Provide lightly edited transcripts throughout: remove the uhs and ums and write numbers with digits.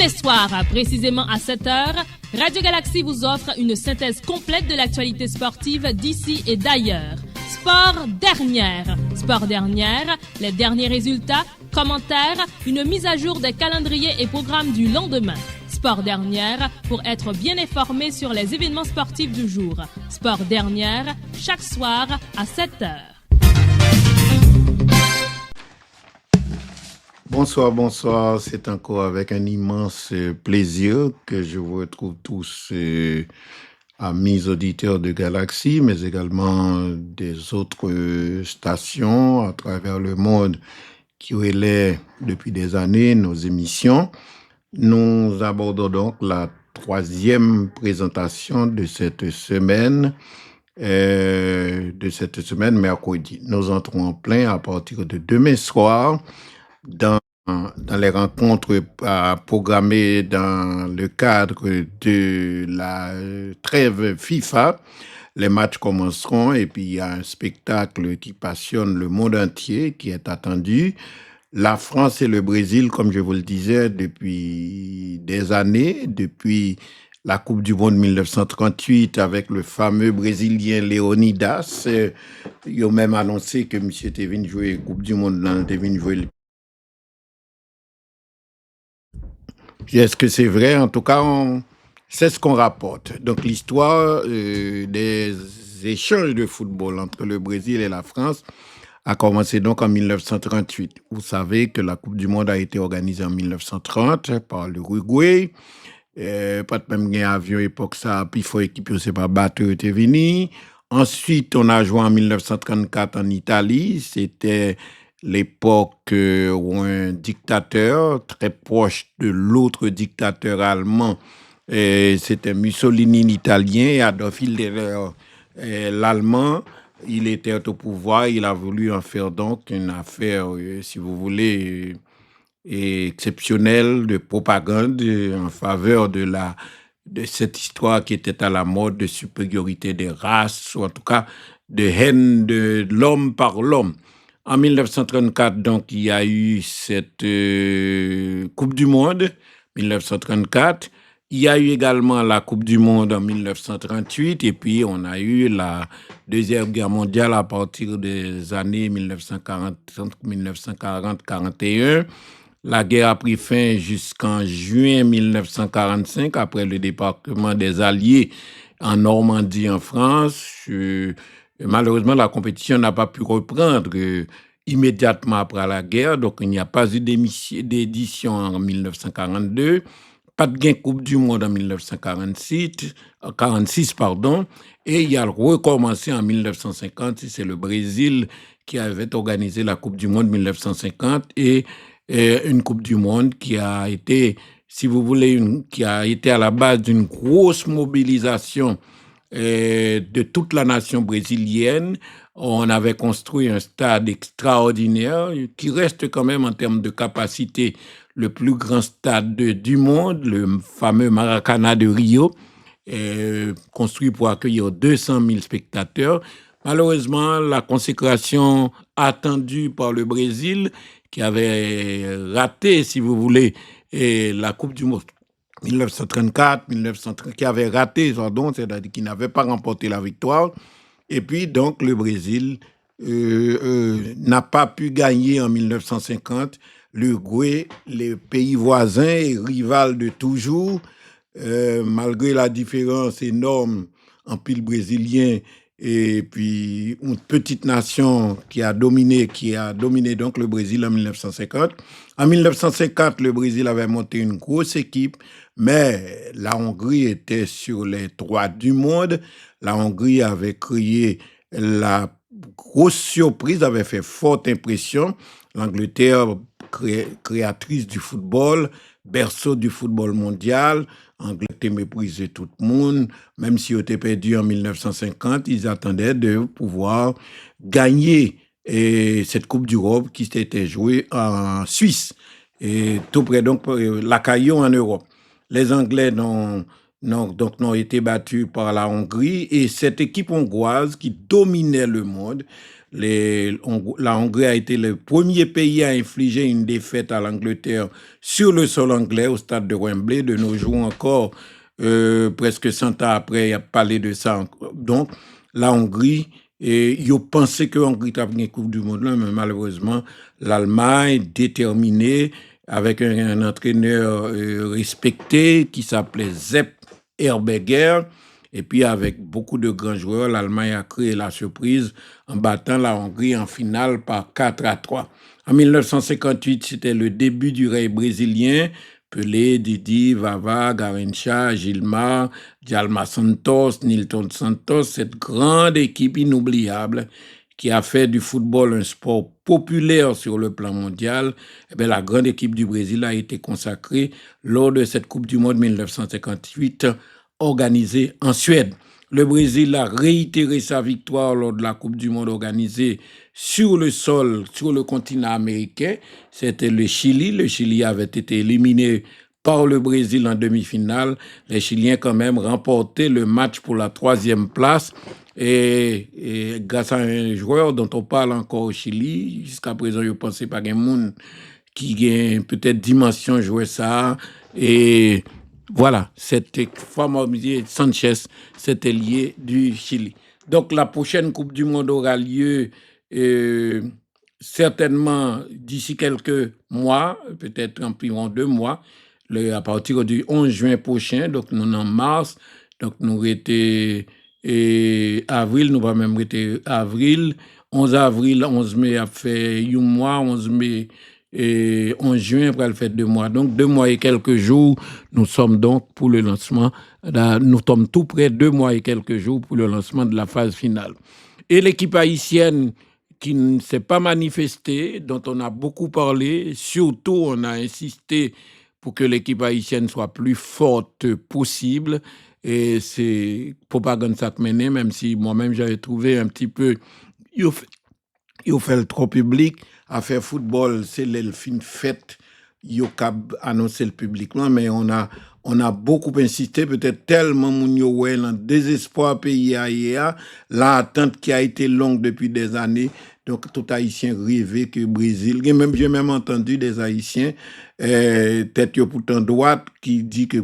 les soirs, précisément à 7 heures, Radio Galaxy vous offre une synthèse complète de l'actualité sportive d'ici et d'ailleurs. Sport dernière. Sport dernière, les derniers résultats, commentaires, une mise à jour des calendriers et programmes du lendemain. Sport dernière pour être bien informé sur les événements sportifs du jour. Sport dernière, chaque soir à 7 heures. Bonsoir. C'est encore avec un immense plaisir que je vous retrouve tous, amis auditeurs de Galaxy, mais également des autres stations à travers le monde qui relaient depuis des années nos émissions. Nous abordons donc la troisième présentation de cette semaine, mercredi. Nous entrons en plein à partir de demain soir dans les rencontres programmées dans le cadre de la trêve FIFA. Les matchs commenceront et puis il y a un spectacle qui passionne le monde entier qui est attendu. La France et le Brésil, comme je vous le disais, depuis des années, depuis la Coupe du Monde 1938 avec le fameux Brésilien Léonidas. Ils ont même annoncé que M. Tevin jouait Coupe du Monde dans le Tevin jouait. Est-ce que c'est vrai? En tout cas, c'est ce qu'on rapporte. Donc, l'histoire des échanges de football entre le Brésil et la France a commencé donc en 1938. Vous savez que la Coupe du Monde a été organisée en 1930 par l'Uruguay. Pas de même avion époque ça, puis il faut équiper, c'est pas bateau était venu. Ensuite, on a joué en 1934 en Italie. C'était l'époque où un dictateur très proche de l'autre dictateur allemand, c'était Mussolini l'italien et Adolf Hitler l'allemand. Il était au pouvoir, il a voulu en faire donc une affaire, si vous voulez, exceptionnelle de propagande en faveur de cette histoire qui était à la mode de supériorité des races, ou en tout cas de haine de l'homme par l'homme. En 1934, donc, il y a eu cette Coupe du Monde, 1934. Il y a eu également la Coupe du Monde en 1938 et puis on a eu la Deuxième Guerre mondiale à partir des années 1940-41. La guerre a pris fin jusqu'en juin 1945 après le débarquement des Alliés en Normandie en France. Malheureusement, la compétition n'a pas pu reprendre immédiatement après la guerre, donc il n'y a pas eu d'édition en 1942. Pas de gain Coupe du Monde en 1946, et il a recommencé en 1950. C'est le Brésil qui avait organisé la Coupe du Monde 1950 et une Coupe du Monde qui a été, si vous voulez, qui a été à la base d'une grosse mobilisation de toute la nation brésilienne. On avait construit un stade extraordinaire qui reste quand même en termes de capacité le plus grand stade du monde, le fameux Maracanã de Rio, construit pour accueillir 200 000 spectateurs. Malheureusement, la consécration attendue par le Brésil, qui avait raté, si vous voulez, la Coupe du Monde 1934, qui avait raté, c'est-à-dire qui n'avait pas remporté la victoire. Et puis, donc, le Brésil n'a pas pu gagner en 1950. L'Uruguay, les pays voisins et rivales de toujours, malgré la différence énorme en pile brésilien et puis une petite nation qui a dominé donc le Brésil en 1950. En 1950, le Brésil avait monté une grosse équipe, mais la Hongrie était sur les droits du monde. La Hongrie avait créé la grosse surprise, avait fait forte impression. L'Angleterre, créatrice du football, berceau du football mondial. Angleterre méprisait tout le monde. Même si on était perdu en 1950, ils attendaient de pouvoir gagner cette Coupe d'Europe qui s'était jouée en Suisse, et tout près donc la Caillon en Europe. Les Anglais n'ont été battus par la Hongrie et cette équipe hongroise qui dominait le monde. La Hongrie a été le premier pays à infliger une défaite à l'Angleterre sur le sol anglais au stade de Wembley. De nos jours encore, presque 100 ans après, il y a parlé de ça encore. Donc, la Hongrie, ils pensaient que Hongrie avait une Coupe du Monde, là, mais malheureusement, l'Allemagne, déterminée, avec un entraîneur respecté qui s'appelait Sepp Herberger, et puis avec beaucoup de grands joueurs, l'Allemagne a créé la surprise en battant la Hongrie en finale par 4-3. En 1958, c'était le début du règne brésilien. Pelé, Didi, Vava, Garrincha, Gilmar, Djalma Santos, Nilton Santos, cette grande équipe inoubliable qui a fait du football un sport populaire sur le plan mondial. Eh bien, la grande équipe du Brésil a été consacrée lors de cette Coupe du Monde 1958 organisée en Suède. Le Brésil a réitéré sa victoire lors de la Coupe du Monde organisée sur le sol, sur le continent américain. C'était le Chili. Le Chili avait été éliminé par le Brésil en demi-finale. Les Chiliens, quand même, remportaient le match pour la 3e place. Et grâce à un joueur dont on parle encore au Chili, jusqu'à présent, je ne pensais pas qu'il y ait un monde qui a peut-être dimension jouer ça. Et voilà, c'était fameux Sanchez, c'était lié du Chili. Donc la prochaine Coupe du Monde aura lieu certainement d'ici quelques mois, peut-être environ 2 mois, à partir du 11 juin prochain, donc nous sommes en mars, donc nous étions avril, nous va même être avril, 11 avril, 11 mai a fait 1 mois, 11 mai et 11 juin, après le fait 2 mois. Donc 2 mois et quelques jours, nous sommes donc pour le lancement, nous sommes tout près 2 mois et quelques jours pour le lancement de la phase finale. Et l'équipe haïtienne qui ne s'est pas manifestée, dont on a beaucoup parlé, surtout on a insisté pour que l'équipe haïtienne soit plus forte possible. Et c'est propagande ça mené, même si moi-même j'avais trouvé un petit peu, il fait le trop public, à faire football, c'est l'elfine fête, il a annoncé le public, mais on a beaucoup insisté, peut-être tellement moun yo wè dans désespoir pays ailleurs, l'attente qui a été longue depuis des années. Donc, tout Haïtien rêvait que Brésil, j'ai même entendu des Haïtiens, tête yo pourtant droite, qui dit que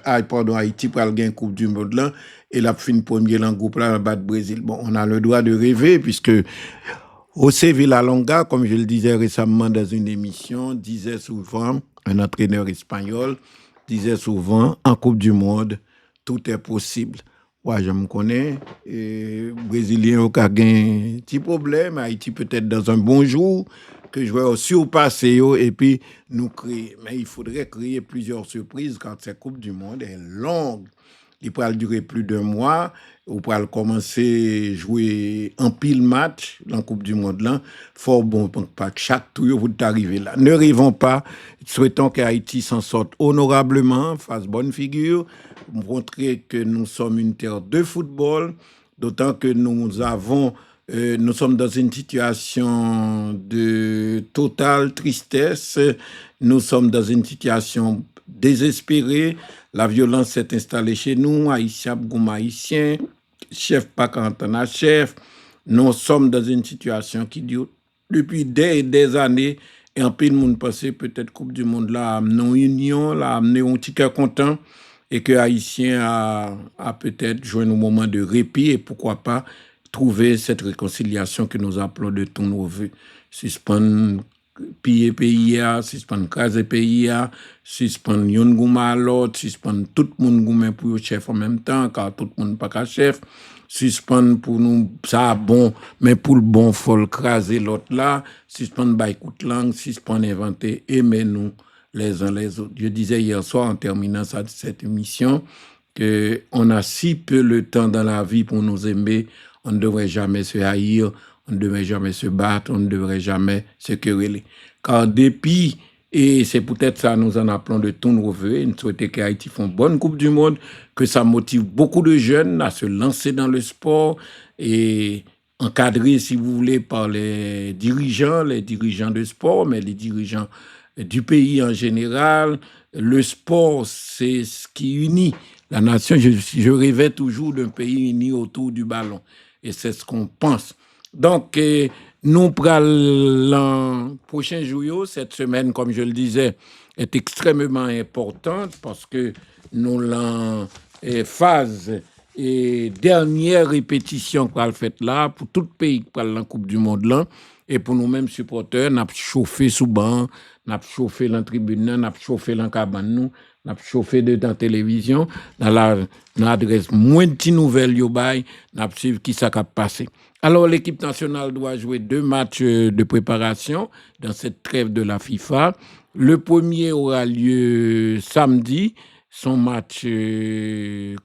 Haïti pral gagner Coupe du Monde là, et la fin premier dans groupe là, battre Brésil. Bon, on a le droit de rêver, puisque José Villalonga, comme je le disais récemment dans une émission, disait souvent, un entraîneur espagnol, disait souvent, en Coupe du Monde, tout est possible. Ouais, je me connais. Brésilien au cas un petit problème, Haïti peut-être dans un bon jour, que je vais surpasser et puis nous créer. Mais il faudrait créer plusieurs surprises quand cette Coupe du Monde est longue. Il pourra durer plus d'1 mois. Ou pourra commencer à jouer en pile match dans la Coupe du Monde là. Fort bon, pas chaque tour vous arrivez là. Ne rêvons pas. Souhaitons qu'Haïti s'en sorte honorablement, fasse bonne figure, montrer que nous sommes une terre de football, d'autant que nous sommes dans une situation de totale tristesse. Nous sommes dans une situation désespérée. La violence s'est installée chez nous, Haïtien, Haïtien, chef pas cantonal, chef. Nous sommes dans une situation qui dure depuis des années. Et en plus, le monde pensait peut-être Coupe du Monde là, amené une union, là, amené un petit cœur content. Et que Haïtien a peut-être joué un moment de répit et pourquoi pas trouver cette réconciliation que nous appelons de tous nos voeux. Suspendre piller pays, suspendre craser pays, suspendre yon gouma à l'autre, suspendre tout le monde gouma pour le chef en même temps, car tout le monde pas qu'à chef, suspendre pour nous, ça bon, mais pour le bon, faut le craser l'autre là, suspendre by coup de langue, suspendre inventer, aimer nous les uns les autres. Je disais hier soir en terminant cette émission que on a si peu le temps dans la vie pour nous aimer, on ne devrait jamais se haïr, on ne devrait jamais se battre, on ne devrait jamais se quereller. Car depuis, et c'est peut-être ça, nous en appelons de tous nos voeux, et nous souhaitons qu'Haïti fasse une bonne Coupe du Monde, que ça motive beaucoup de jeunes à se lancer dans le sport et encadrés, si vous voulez, par les dirigeants de sport, mais les dirigeants du pays en général. Le sport, c'est ce qui unit la nation. Je rêvais toujours d'un pays uni autour du ballon. Et c'est ce qu'on pense. Donc, nous prenons le prochain jour, cette semaine, comme je le disais, est extrêmement importante parce que nous l'en phase et dernière répétition qu'on a faite là pour tout pays qui parle la Coupe du Monde là et pour nous-mêmes supporters, nous avons chauffé sous banc, nous avons chauffé dans la tribune, nous avons chauffé dans la cabane, nous avons chauffé dans la télévision, dans l'adresse moins de petites nouvelles, nous avons suivi qui ça a passé. Alors, l'équipe nationale doit jouer 2 matchs de préparation dans cette trêve de la FIFA. Le premier aura lieu samedi, son match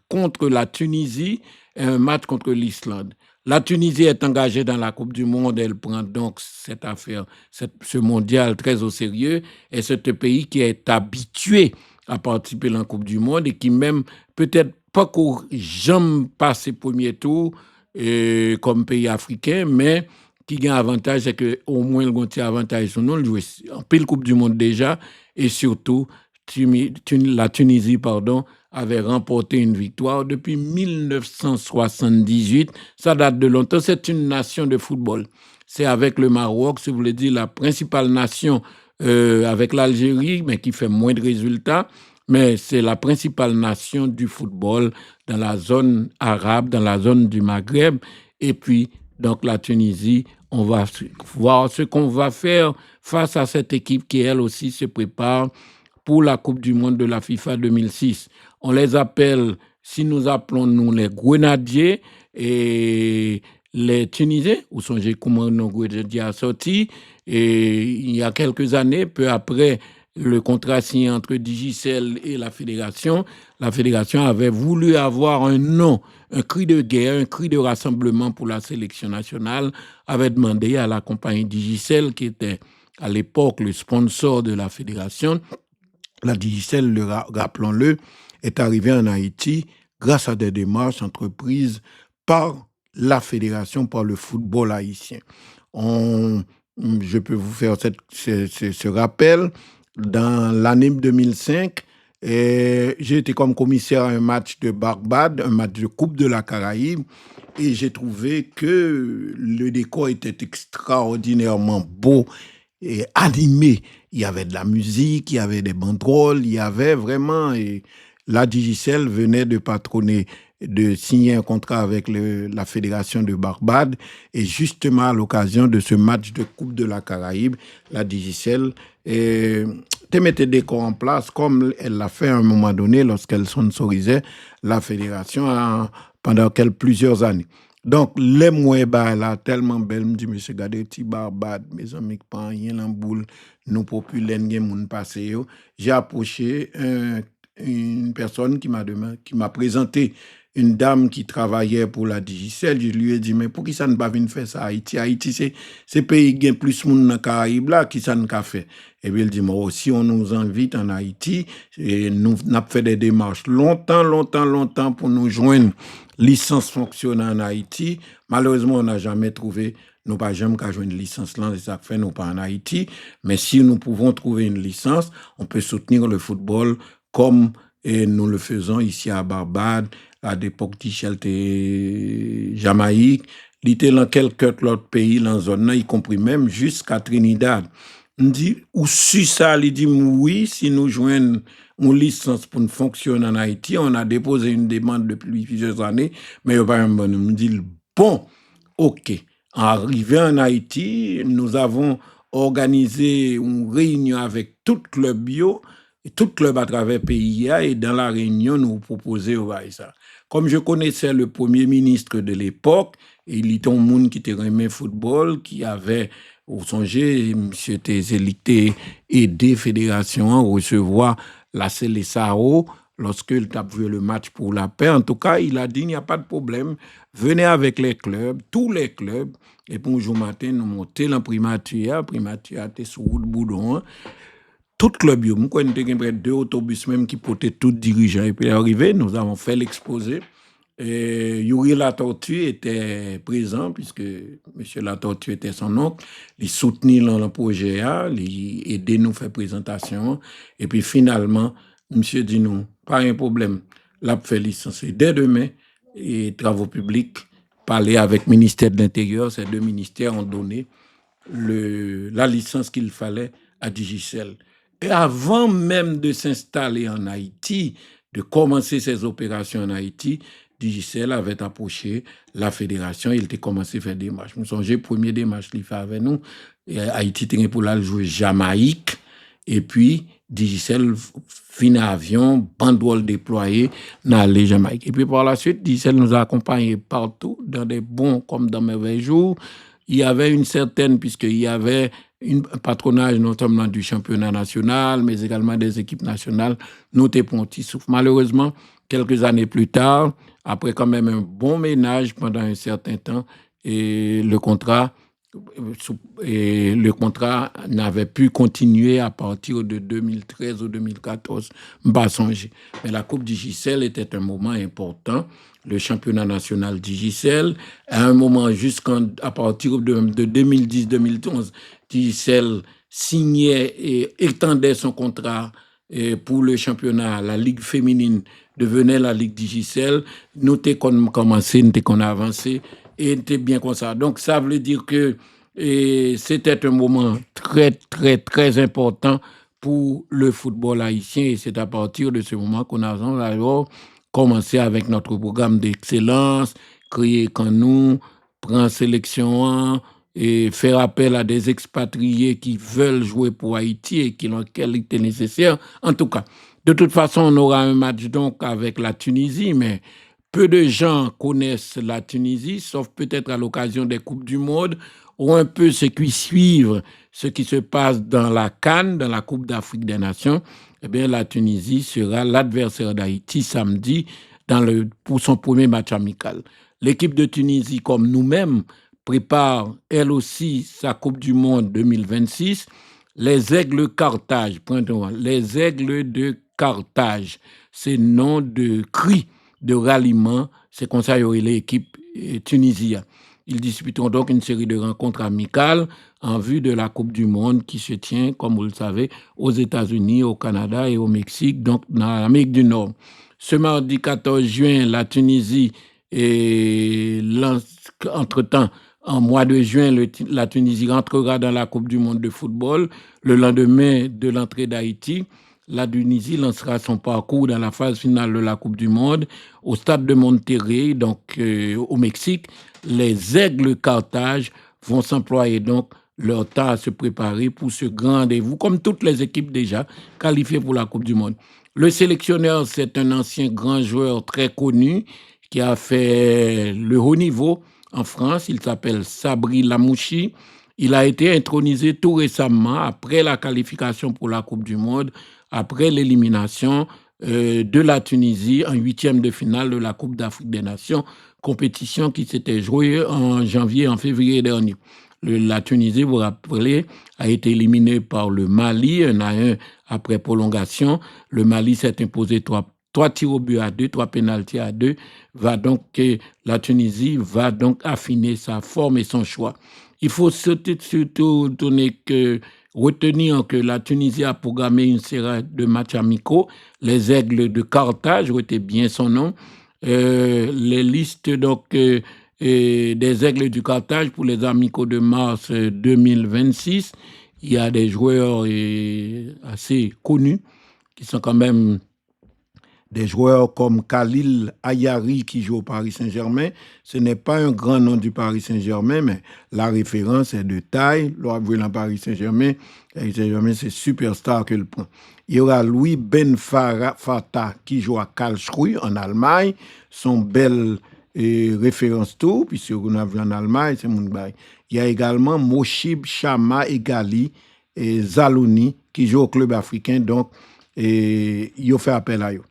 contre la Tunisie et un match contre l'Islande. La Tunisie est engagée dans la Coupe du Monde, elle prend donc cette affaire, ce mondial très au sérieux, et c'est un pays qui est habitué à participer à la Coupe du Monde et qui même peut-être pas qu'au jamais passé premier tour, comme pays africain, mais qui a un avantage, c'est qu'au moins le grand avantage sur nous, le jouer en pile Coupe du Monde déjà, et surtout, la Tunisie, avait remporté une victoire depuis 1978. Ça date de longtemps. C'est une nation de football. C'est avec le Maroc, si vous voulez dire, la principale nation avec l'Algérie, mais qui fait moins de résultats. Mais c'est la principale nation du football dans la zone arabe, dans la zone du Maghreb. Et puis, donc, la Tunisie, on va voir ce qu'on va faire face à cette équipe qui, elle aussi, se prépare pour la Coupe du Monde de la FIFA 2006. On les appelle, si nous appelons nous les Grenadiers et les Tunisiens, où sont comment nos Grenadiers a sorti. Et il y a quelques années, peu après le contrat signé entre Digicel et la fédération avait voulu avoir un nom, un cri de guerre, un cri de rassemblement pour la sélection nationale, avait demandé à la compagnie Digicel, qui était à l'époque le sponsor de la fédération. La Digicel, rappelons-le, est arrivée en Haïti grâce à des démarches entreprises par la fédération, par le football haïtien. Je peux vous faire ce rappel. Dans l'année 2005, j'ai été comme commissaire à un match de Barbade, un match de Coupe de la Caraïbe, et j'ai trouvé que le décor était extraordinairement beau et animé. Il y avait de la musique, il y avait des banderoles, il y avait vraiment... la Digicel venait de patronner, de signer un contrat avec la Fédération de Barbade, et justement à l'occasion de ce match de Coupe de la Caraïbe, la Digicel mettait des décors en place, comme elle l'a fait à un moment donné lorsqu'elle sponsorisait la Fédération pendant plusieurs années. Donc, les moyens là, tellement belles, me dit, monsieur, regardez, petit Barbade, mes amis, pas rien en boule, nous populaires, nous passé. J'ai approché une personne qui m'a présenté une dame qui travaillait pour la Digicel. Je lui ai dit, mais pour qui ça ne va venir faire ça à Haïti? Haïti, c'est pays qui a plus de monde dans les Caraïbes là, qui ça ne va fait? Et puis il dit, moi aussi, on nous invite en Haïti, et nous avons fait des démarches longtemps pour nous joindre licence fonctionnant en Haïti. Malheureusement, on n'a jamais trouvé, nous pas jamais qu'à joindre une licence là, ça fait nous pas en Haïti. Mais si nous pouvons trouver une licence, on peut soutenir le football comme nous le faisons ici à Barbade, à l'époque d'Ichel Jamaïque, il était dans quelques autres pays dans la zone, y compris même jusqu'à Trinidad. On dit, ou si ça, il dit, oui, si nous joignons une licence pour nous fonctionner en Haïti, on a déposé une demande depuis plusieurs années, mais on me dit, bon, ok. Arrivé en Haïti, nous avons organisé une réunion avec tout club bio, tout club à travers le pays, et dans la réunion, nous proposons ça. Comme je connaissais le premier ministre de l'époque, il était un monde qui était aimé football, qui avait, au songez, monsieur Tézélité, aidé fédération à recevoir la Célessao lorsque il a vu le match pour la paix. En tout cas, il a dit, il n'y a pas de problème, venez avec les clubs, tous les clubs, et pour un jour matin, nous montons la primature était sur route Boudon, tout club, nous avons 2 autobus même qui portaient tous dirigeants. Et puis arrivé, nous avons fait l'exposé. Yuri Latortue était présent, puisque M. Latortue était son oncle. Il soutenait dans le projet, il aidait nous à faire présentation. Et puis finalement, monsieur dit nous, pas un problème, l'a fait licencier dès demain, et travaux publics, parlé avec le ministère de l'Intérieur. Ces deux ministères ont donné la licence qu'il fallait à Digicel. Et avant même de s'installer en Haïti, de commencer ses opérations en Haïti, Digicel avait approché la fédération. Il était commencé à faire des matchs. Nous songez, le premier démarche qu'il fait avec nous, Haïti était pour la jouer Jamaïque. Et puis, Digicel fin avion, banderole déployée dans les Jamaïque. Et puis par la suite, Digicel nous a accompagnés partout, dans des bons comme dans mauvais jours. Il y avait une certaine, puisqu'il y avait un patronage notamment du championnat national, mais également des équipes nationales, noté pour un petit souffle. Malheureusement, quelques années plus tard, après quand même un bon ménage pendant un certain temps, et le contrat n'avait pu continuer à partir de 2013 ou 2014, pas songer. Mais la Coupe Digicel était un moment important. Le championnat national Digicel, à un moment à partir de 2010-2011, Digicel signait et étendait son contrat pour le championnat. La Ligue féminine devenait la Ligue Digicel. Nous avons commencé, nous avons avancé et c'était bien comme ça. Donc ça veut dire que c'était un moment très, très, très important pour le football haïtien et c'est à partir de ce moment qu'on a alors commencé avec notre programme d'excellence, créer quand nous, prendre sélection et faire appel à des expatriés qui veulent jouer pour Haïti et qui ont la qualité nécessaire. En tout cas, de toute façon, on aura un match donc avec la Tunisie, mais peu de gens connaissent la Tunisie, sauf peut-être à l'occasion des Coupes du Monde, ou un peu ceux qui suivent ce qui se passe dans la CAN, dans la Coupe d'Afrique des Nations. Eh bien, la Tunisie sera l'adversaire d'Haïti samedi pour son premier match amical. L'équipe de Tunisie, comme nous-mêmes, prépare elle aussi sa Coupe du Monde 2026. Les Aigles Carthage, les Aigles de Carthage, c'est nom de cri de ralliement, c'est comme ça qu'il y aurait l'équipe tunisienne. Ils disputeront donc une série de rencontres amicales en vue de la Coupe du Monde qui se tient, comme vous le savez, aux États-Unis, au Canada et au Mexique, donc dans l'Amérique du Nord. Ce mardi 14 juin, la Tunisie, entre-temps, en mois de juin, la Tunisie rentrera dans la Coupe du Monde de football. Le lendemain de l'entrée d'Haïti, la Tunisie lancera son parcours dans la phase finale de la Coupe du Monde au stade de Monterrey, donc au Mexique. Les Aigles Carthage vont s'employer donc leur temps à se préparer pour ce grand rendez-vous, comme toutes les équipes déjà qualifiées pour la Coupe du Monde. Le sélectionneur, c'est un ancien grand joueur très connu qui a fait le haut niveau en France. Il s'appelle Sabri Lamouchi. Il a été intronisé tout récemment après la qualification pour la Coupe du Monde, après l'élimination de la Tunisie en huitième de finale de la Coupe d'Afrique des Nations, compétition qui s'était jouée en février dernier. La Tunisie, vous vous rappelez, a été éliminée par le Mali, 1-1 après prolongation. Le Mali s'est imposé 3 tirs au but à 2, 3 pénaltys à 2. La Tunisie va donc affiner sa forme et son choix. Il faut surtout retenir que la Tunisie a programmé une série de matchs amicaux. Les Aigles de Carthage, retenez bien son nom. Les listes donc des Aigles du Carthage pour les amicaux de mars 2026. Il y a des joueurs assez connus qui sont quand même des joueurs comme Khalil Ayari qui joue au Paris Saint-Germain. Ce n'est pas un grand nom du Paris Saint-Germain, mais la référence est de taille. L'on vu dans Paris Saint-Germain. Paris Saint-Germain, c'est superstar que le prend. Il y aura Louis Ben Fata qui joue à Karlsruhe en Allemagne. Son belle référence tout, puisque on a vu en Allemagne, c'est mon bail. Il y a également Moshib Chama Egali et Zalouni qui joue au club africain, donc il fait appel à eux.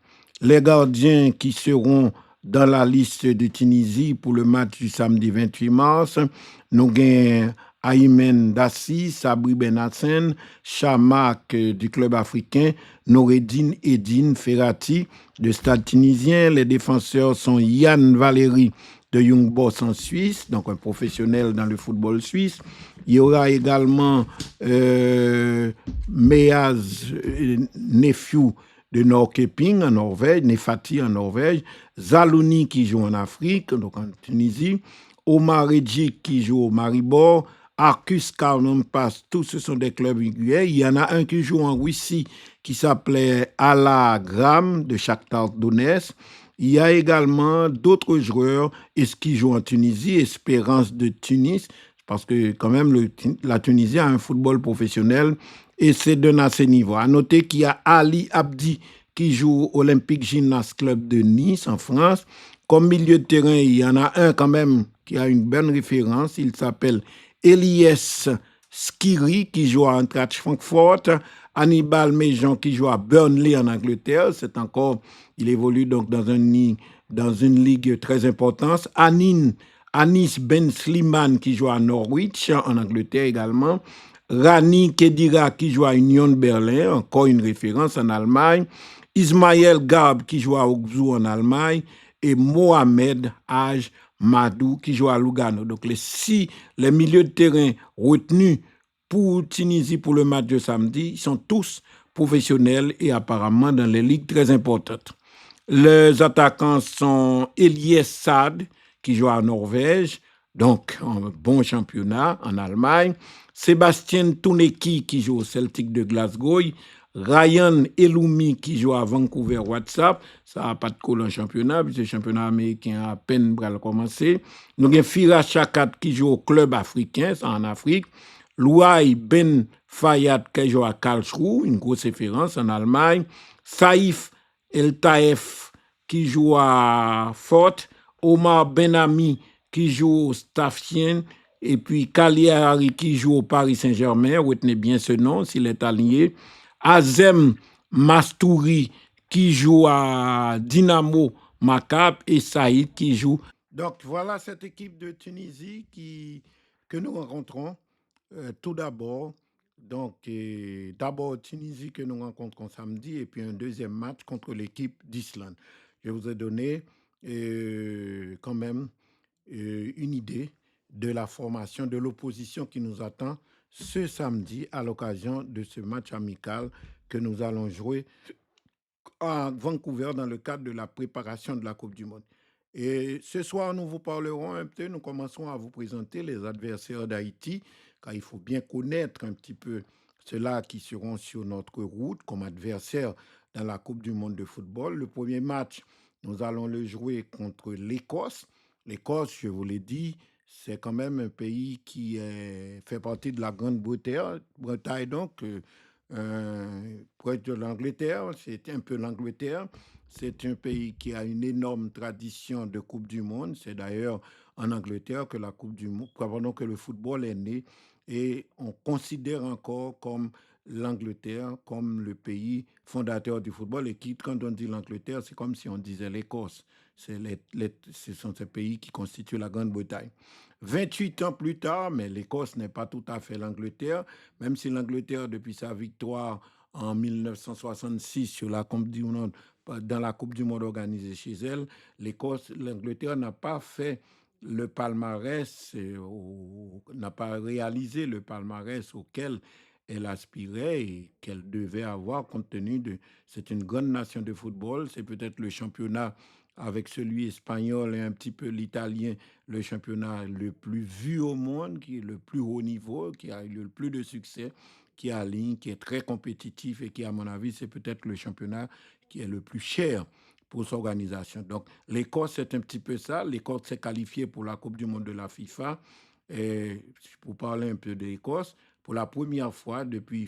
Les gardiens qui seront dans la liste de Tunisie pour le match du samedi 28 mars, nous avons Aymen Dassi, Sabri Benhassen, Chamak du club africain, Noureddin Edine Ferrati de Stade tunisien. Les défenseurs sont Yann Valéry de Young Boys en Suisse, donc un professionnel dans le football suisse. Il y aura également Meaz Nephew de Norrköping en Norvège, Nefati en Norvège, Zalouni qui joue en Afrique, donc en Tunisie, Omar Redjik qui joue au Maribor, Arcus Karnampas, tous ce sont des clubs uruguayens. Il y en a un qui joue en Russie qui s'appelait Ala Gram de Shakhtar Donetsk. Il y a également d'autres joueurs qui jouent en Tunisie, Espérance de Tunis, parce que quand même la Tunisie a un football professionnel et c'est d'un assez niveau. À noter qu'il y a Ali Abdi qui joue au Olympique Gymnase Club de Nice en France. Comme milieu de terrain, il y en a un quand même qui a une bonne référence. Il s'appelle Elias Skiri qui joue à Eintracht Francfort. Hannibal Mejan qui joue à Burnley en Angleterre. Il évolue donc dans une ligue très importante. Anis Ben Slimane qui joue à Norwich en Angleterre également. Rani Kedira qui joue à Union Berlin, encore une référence en Allemagne. Ismaël Gab qui joue à Augsbourg en Allemagne. Et Mohamed Haj Madou qui joue à Lugano. Donc les milieux de terrain retenus pour Tunisie pour le match de samedi, ils sont tous professionnels et apparemment dans les ligues très importantes. Les attaquants sont Elias Saad qui joue en Norvège, donc un bon championnat en Allemagne. Sébastien Touneki qui joue au Celtic de Glasgow. Ryan Eloumi qui joue à Vancouver WhatsApp. Ça n'a pas de colle en championnat, puisque le championnat américain a à peine commencé. Nous avons Fira Chakat qui joue au club africain, ça en Afrique. Louaï Ben Fayad qui joue à Karlsruhe, une grosse référence en Allemagne. Saïf El Taef qui joue à Fort. Omar Benami qui joue au Staffien. Et puis Kaliari qui joue au Paris Saint-Germain. Retenez bien ce nom s'il est aligné. Azem Mastouri qui joue à Dynamo Maccabi et Saïd qui joue. Donc voilà cette équipe de Tunisie que nous rencontrons tout d'abord. Donc d'abord Tunisie que nous rencontrons samedi et puis un deuxième match contre l'équipe d'Islande. Je vous ai donné quand même une idée de la formation de l'opposition qui nous attend ce samedi à l'occasion de ce match amical que nous allons jouer à Vancouver dans le cadre de la préparation de la Coupe du Monde. Et ce soir, nous vous parlerons un peu, nous commencerons à vous présenter les adversaires d'Haïti, car il faut bien connaître un petit peu ceux-là qui seront sur notre route comme adversaires dans la Coupe du Monde de football. Le premier match, nous allons le jouer contre l'Écosse. L'Écosse, je vous l'ai dit, c'est quand même un pays qui fait partie de la Grande-Bretagne, donc proche de l'Angleterre. C'est un peu l'Angleterre. C'est un pays qui a une énorme tradition de Coupe du Monde. C'est d'ailleurs en Angleterre que la Coupe du Monde, pardon, que le football est né. Et on considère encore comme l'Angleterre comme le pays fondateur du football. Et quand on dit l'Angleterre, c'est comme si on disait l'Écosse. Ce sont ces pays qui constituent la Grande-Bretagne. 28 ans plus tard, mais l'Écosse n'est pas tout à fait l'Angleterre, même si l'Angleterre, depuis sa victoire en 1966 sur la Coupe du Monde, dans la Coupe du Monde organisée chez elle, l'Angleterre n'a pas fait le palmarès, n'a pas réalisé le palmarès auquel elle aspirait et qu'elle devait avoir compte tenu de... C'est une grande nation de football, c'est peut-être le championnat avec celui espagnol et un petit peu l'italien, le championnat le plus vu au monde, qui est le plus haut niveau, qui a eu le plus de succès, qui a ligne, qui est très compétitif et qui, à mon avis, c'est peut-être le championnat qui est le plus cher pour son organisation. Donc, l'Écosse, c'est un petit peu ça. L'Écosse s'est qualifiée pour la Coupe du Monde de la FIFA. Et pour parler un peu de l'Écosse, pour la première fois depuis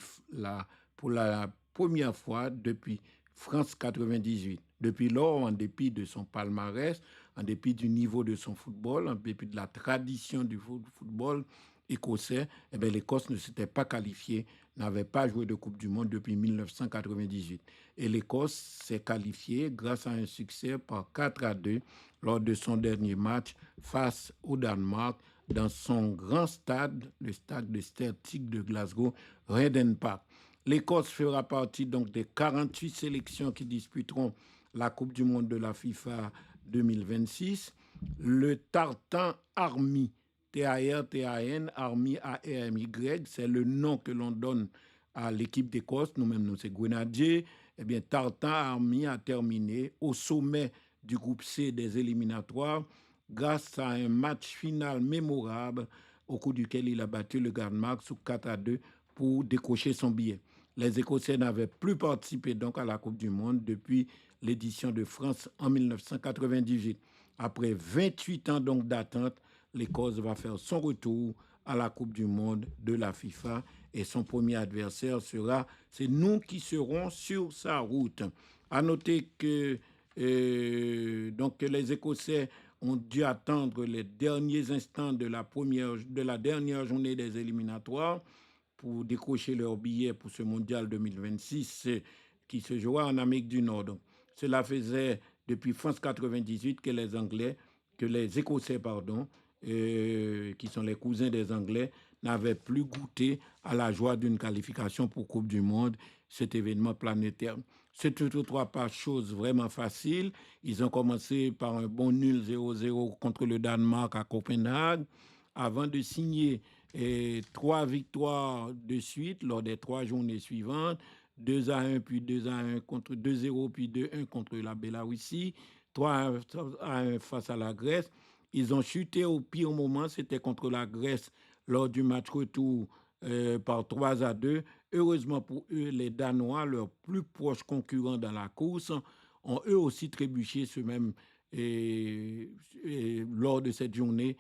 France 98. Depuis lors, en dépit de son palmarès, en dépit du niveau de son football, en dépit de la tradition du football écossais, eh bien, l'Écosse ne s'était pas qualifiée, n'avait pas joué de Coupe du Monde depuis 1998. Et l'Écosse s'est qualifiée grâce à un succès par 4-2 lors de son dernier match face au Danemark dans son grand stade, le stade de Celtic de Glasgow, Redden Park. L'Écosse fera partie donc des 48 sélections qui disputeront la Coupe du Monde de la FIFA 2026. Le Tartan Army, T-A-R-T-A-N, Army A-R-M-Y, c'est le nom que l'on donne à l'équipe d'Écosse. Nous-mêmes, nous, c'est Grenadiers. eh bien, Tartan Army a terminé au sommet du groupe C des éliminatoires grâce à un match final mémorable au cours duquel il a battu le Danemark sous 4-2 pour décrocher son billet. Les Écossais n'avaient plus participé donc à la Coupe du Monde depuis l'édition de France en 1998. Après 28 ans donc d'attente, l'Écosse va faire son retour à la Coupe du Monde de la FIFA et son premier adversaire sera, c'est nous qui serons sur sa route. À noter que donc les Écossais ont dû attendre les derniers instants de la dernière journée des éliminatoires pour décrocher leur billet pour ce mondial 2026 qui se jouera en Amérique du Nord. Donc, cela faisait depuis France 98 que les Écossais, qui sont les cousins des Anglais, n'avaient plus goûté à la joie d'une qualification pour Coupe du Monde, cet événement planétaire. C'est toutefois pas chose vraiment facile. Ils ont commencé par un bon nul 0-0 contre le Danemark à Copenhague, avant de signer 3 victoires de suite lors des 3 journées suivantes, 2-1, puis 2-1 contre 2-0, puis 2-1 contre la Bélarussie, 3-1 face à la Grèce. Ils ont chuté au pire moment, c'était contre la Grèce lors du match retour par 3-2. Heureusement pour eux, les Danois, leurs plus proches concurrents dans la course, ont eux aussi trébuché lors de cette journée,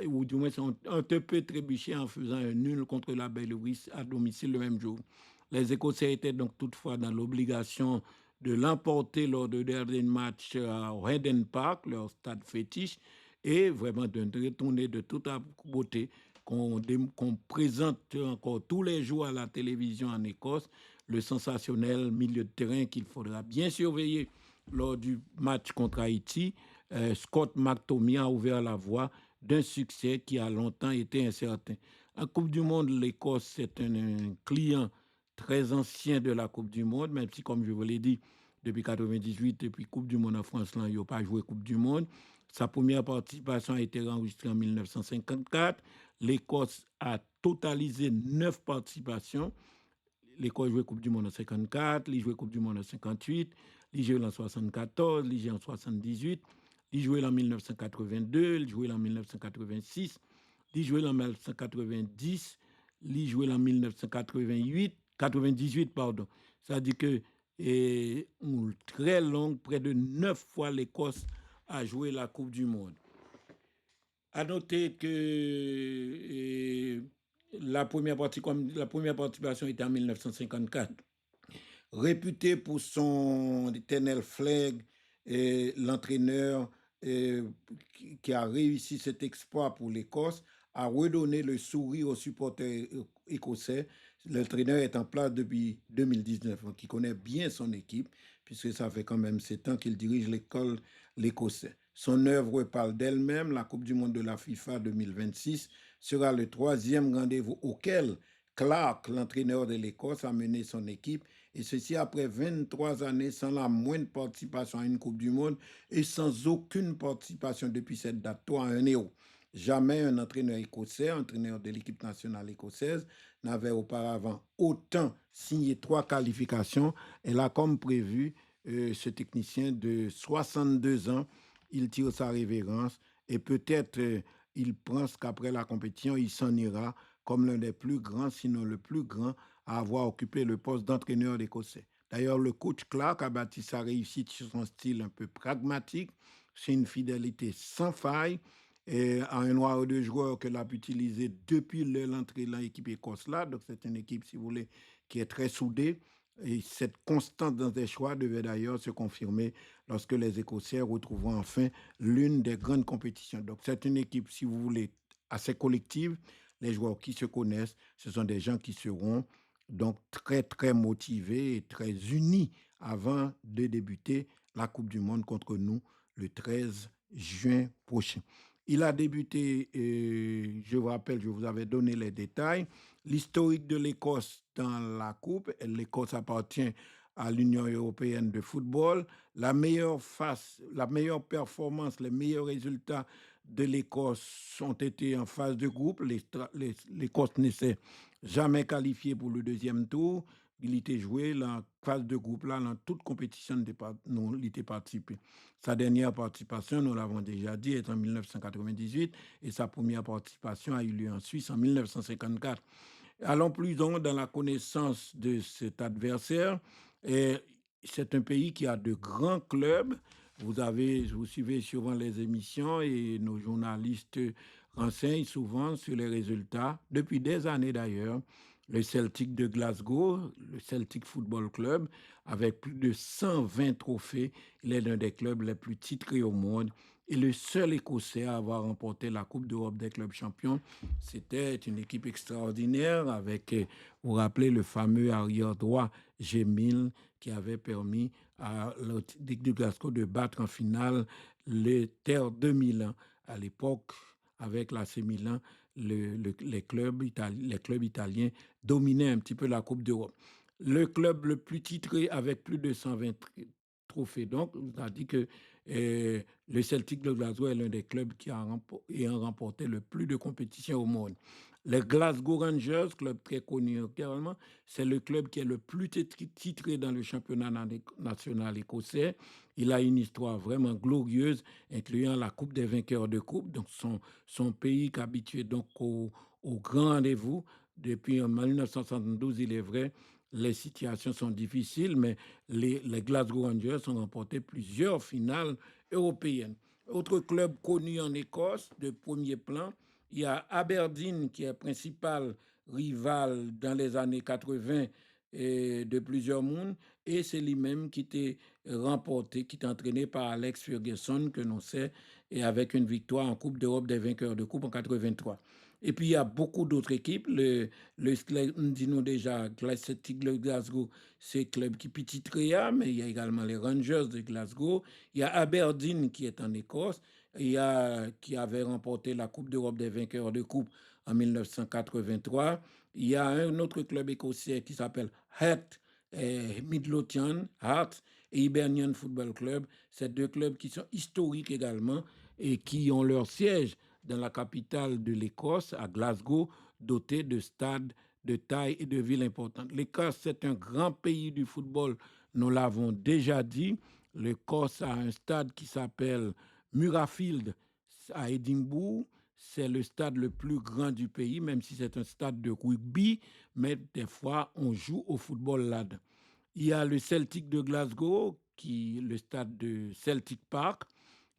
ou du moins ont un peu trébuché en faisant un nul contre la Bélarus à domicile le même jour. Les Écossais étaient donc toutefois dans l'obligation de l'emporter lors de dernier match à Hayden Park, leur stade fétiche, et vraiment de retourner de toute beauté qu'on présente encore tous les jours à la télévision en Écosse, le sensationnel milieu de terrain qu'il faudra bien surveiller lors du match contre Haïti. Scott McTominay a ouvert la voie d'un succès qui a longtemps été incertain. En Coupe du Monde, l'Écosse, c'est un client très ancien de la Coupe du Monde, même si, comme je vous l'ai dit, depuis 1998, depuis Coupe du Monde en France, il n'a pas joué Coupe du Monde. Sa première participation a été enregistrée en 1954. L'Écosse a totalisé 9 participations. L'Écosse jouait Coupe du Monde en 54, il jouait Coupe du Monde en 58, il jouait en 74, il jouait en 78, il jouait en 1982, il jouait en 1986, il jouait en 1990, il jouait en 1988, 98, pardon. C'est-à-dire que très longue, près de 9 fois l'Écosse a joué la Coupe du Monde. À noter que la première participation était en 1954. Réputé pour son éternel flegme, l'entraîneur qui a réussi cet exploit pour l'Écosse a redonné le sourire aux supporters écossais. L'entraîneur est en place depuis 2019, qui connaît bien son équipe, puisque ça fait quand même 7 ans qu'il dirige l'Écossais. Son œuvre parle d'elle-même. La Coupe du Monde de la FIFA 2026 sera le 3e rendez-vous auquel Clark, l'entraîneur de l'Écosse, a mené son équipe, et ceci après 23 années sans la moindre participation à une Coupe du Monde et sans aucune participation depuis cette date. 3-1-0. Jamais un entraîneur écossais, entraîneur de l'équipe nationale écossaise, n'avait auparavant autant signé 3 qualifications. Et là, comme prévu, ce technicien de 62 ans, il tire sa révérence et peut-être il pense qu'après la compétition, il s'en ira comme l'un des plus grands, sinon le plus grand, à avoir occupé le poste d'entraîneur d'Écossais. D'ailleurs, le coach Clark a bâti sa réussite sur son style un peu pragmatique, c'est une fidélité sans faille, et à un noyau de joueurs que l'a utilisé depuis l'entrée dans l'équipe écosse là. Donc c'est une équipe, si vous voulez, qui est très soudée. Et cette constance dans des choix devait d'ailleurs se confirmer lorsque les Écossais retrouveront enfin l'une des grandes compétitions. Donc c'est une équipe, si vous voulez, assez collective. Les joueurs qui se connaissent, ce sont des gens qui seront donc très, très motivés et très unis avant de débuter la Coupe du Monde contre nous le 13 juin prochain. Il a débuté, je vous rappelle, je vous avais donné les détails, l'historique de l'Écosse dans la Coupe. L'Écosse appartient à l'Union européenne de football. La meilleure performance, les meilleurs résultats de l'Écosse ont été en phase de groupe. L'Écosse ne s'est jamais qualifiée pour le 2e tour. il était joué la phase de groupe là dans toute compétition nous il était participé. Sa dernière participation, nous l'avons déjà dit, est en 1998 et sa première participation a eu lieu en Suisse en 1954. Allons plus donc dans la connaissance de cet adversaire. Et c'est un pays qui a de grands clubs. Vous suivez souvent les émissions et nos journalistes renseignent souvent sur les résultats. Depuis des années d'ailleurs, le Celtic de Glasgow, le Celtic Football Club, avec plus de 120 trophées, il est l'un des clubs les plus titrés au monde et le seul Écossais à avoir remporté la Coupe d'Europe des clubs champions. C'était une équipe extraordinaire avec, vous vous rappelez, le fameux arrière droit Gemil qui avait permis à l'Olympique de Glasgow de battre en finale le Terre de Milan. À l'époque, avec l'AC Milan, les clubs italiens dominaient un petit peu la Coupe d'Europe. Le club le plus titré avec plus de 120 trophées. Donc, on a dit que le Celtic de Glasgow est l'un des clubs qui a remporté le plus de compétitions au monde. Les Glasgow Rangers, club très connu également, c'est le club qui est le plus titré dans le championnat national écossais. Il a une histoire vraiment glorieuse, incluant la Coupe des vainqueurs de coupe. Donc, son pays qui est habitué donc au grand rendez-vous. Depuis 1972, il est vrai, les situations sont difficiles, mais les Glasgow Rangers ont remporté plusieurs finales européennes. Autre club connu en Écosse de premier plan, il y a Aberdeen qui est principal rival dans les années 80 de plusieurs mondes, et c'est lui-même qui était remporté, qui est entraîné par Alex Ferguson, que l'on sait, et avec une victoire en Coupe d'Europe des vainqueurs de coupe en 83. Et puis il y a beaucoup d'autres équipes. Disons déjà, le Celtic de Glasgow, c'est le club qui petit tréa, mais il y a également les Rangers de Glasgow. Il y a Aberdeen qui est en Écosse, qui avait remporté la Coupe d'Europe des vainqueurs de coupe en 1983. Il y a un autre club écossais qui s'appelle Hearts, Midlothian, Hearts et Hibernian Football Club. C'est deux clubs qui sont historiques également et qui ont leur siège dans la capitale de l'Écosse, à Glasgow, dotés de stades de taille et de villes importantes. L'Écosse, c'est un grand pays du football, nous l'avons déjà dit. L'Écosse a un stade qui s'appelle Murrayfield à Édimbourg. C'est le stade le plus grand du pays, même si c'est un stade de rugby, mais des fois, on joue au football là-dedans. Il y a le Celtic de Glasgow, le stade de Celtic Park,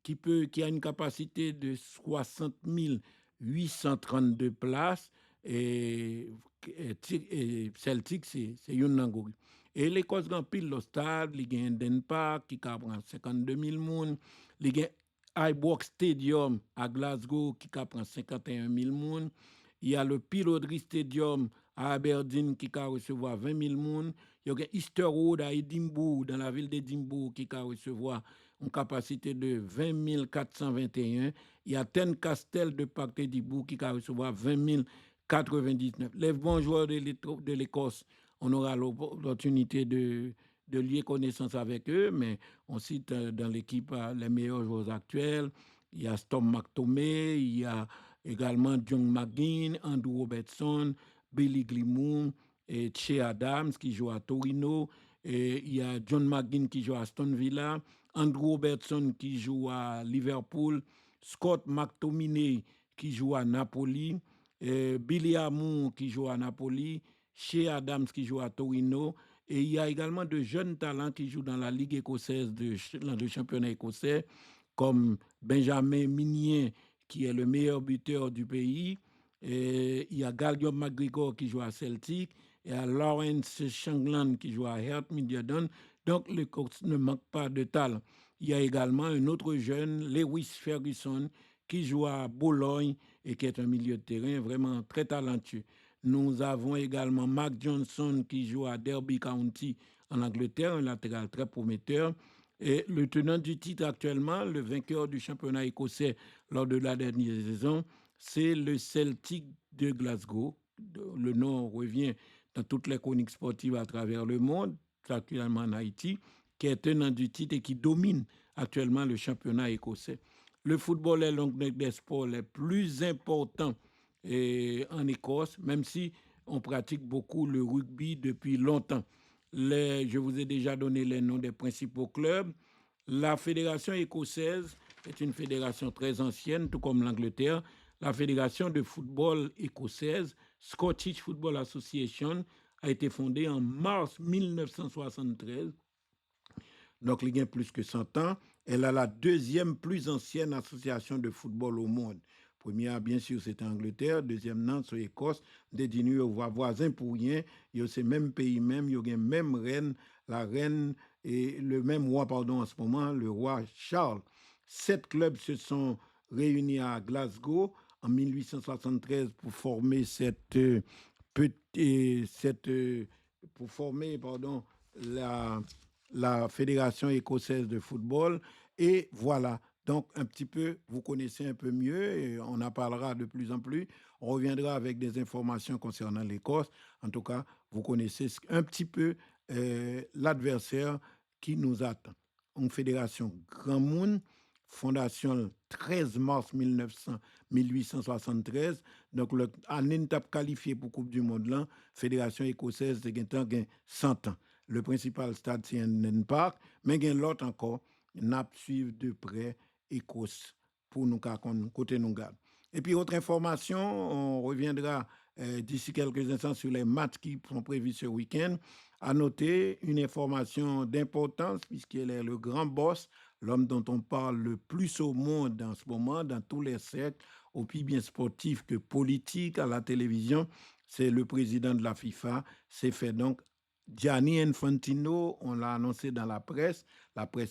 qui a une capacité de 60 832 places. Et Celtic, c'est une langue. Et l'Écosse grand pile le stade, il y a Eden Park qui prend 52 000 personnes, il y a Ibrox Stadium à Glasgow qui prend 51 000 personnes. Il y a le Piloterie Stadium à Aberdeen qui va recevoir 20 000 personnes. Il y a Easter Road à Édimbourg, dans la ville d'Édimbourg, qui va recevoir une capacité de 20 421. Il y a Tynecastle de Parc d'Édimbourg qui va recevoir 20 099. Les bons joueurs de l'Écosse, on aura l'opportunité de lier connaissance avec eux, mais on cite dans l'équipe les meilleurs joueurs actuels. Il y a Storm McTominay, il y a également John McGinn, Andrew Robertson, Billy Gilmour et Che Adams qui joue à Torino. Et il y a John McGinn qui joue à Aston Villa, Andrew Robertson qui joue à Liverpool, Scott McTominay qui joue à Napoli, Billy Amour qui joue à Napoli, Che Adams qui joue à Torino. Et il y a également de jeunes talents qui jouent dans la Ligue écossaise, dans le championnat écossais, comme Benjamin Minier, qui est le meilleur buteur du pays. Et il y a Gallium McGregor qui joue à Celtic. Et il y a Lawrence Shangland qui joue à Hearts Midlothian. Donc, le coach ne manque pas de talent. Il y a également un autre jeune, Lewis Ferguson, qui joue à Bologne et qui est un milieu de terrain vraiment très talentueux. Nous avons également Mark Johnson qui joue à Derby County en Angleterre, un latéral très prometteur. Et le tenant du titre actuellement, le vainqueur du championnat écossais lors de la dernière saison, c'est le Celtic de Glasgow. Le nom revient dans toutes les chroniques sportives à travers le monde, particulièrement en Haïti, qui est tenant du titre et qui domine actuellement le championnat écossais. Le football est l'un des sports les plus importants en Écosse, même si on pratique beaucoup le rugby depuis longtemps. Je vous ai déjà donné les noms des principaux clubs. La fédération écossaise est une fédération très ancienne, tout comme l'Angleterre. La fédération de football écossaise, Scottish Football Association, a été fondée en mars 1973. Donc, il y a plus que 100 ans. Elle a la deuxième plus ancienne association de football au monde. Première, bien sûr, c'était Angleterre. Deuxième, Nantes, c'est Écosse. Des voisins pour rien. Il y a ces mêmes pays même. Il y a même reine, la reine et le même roi, pardon, en ce moment, le roi Charles. 7 clubs se sont réunis à Glasgow en 1873 pour former la Fédération écossaise de football. Et voilà, donc un petit peu, vous connaissez un peu mieux et on en parlera de plus en plus. On reviendra avec des informations concernant l'Écosse. En tout cas, vous connaissez un petit peu l'adversaire qui nous attend. Une fédération Grand Monde, fondation le 13 mars 1873. Donc, l'année qualifié pour Coupe du Monde, là, Fédération écossaise de 100 ans. Le principal stade, c'est un parc, mais il y a l'autre encore, n'a suivre de près Écosse pour nous côté nous garde. Et puis, autre information, on reviendra d'ici quelques instants sur les matchs qui sont prévus ce week-end. À noter une information d'importance, puisqu'il est le grand boss, l'homme dont on parle le plus au monde en ce moment, dans tous les cercles, aussi bien sportif que politique, à la télévision, c'est le président de la FIFA. C'est fait donc Gianni Infantino, on l'a annoncé dans la presse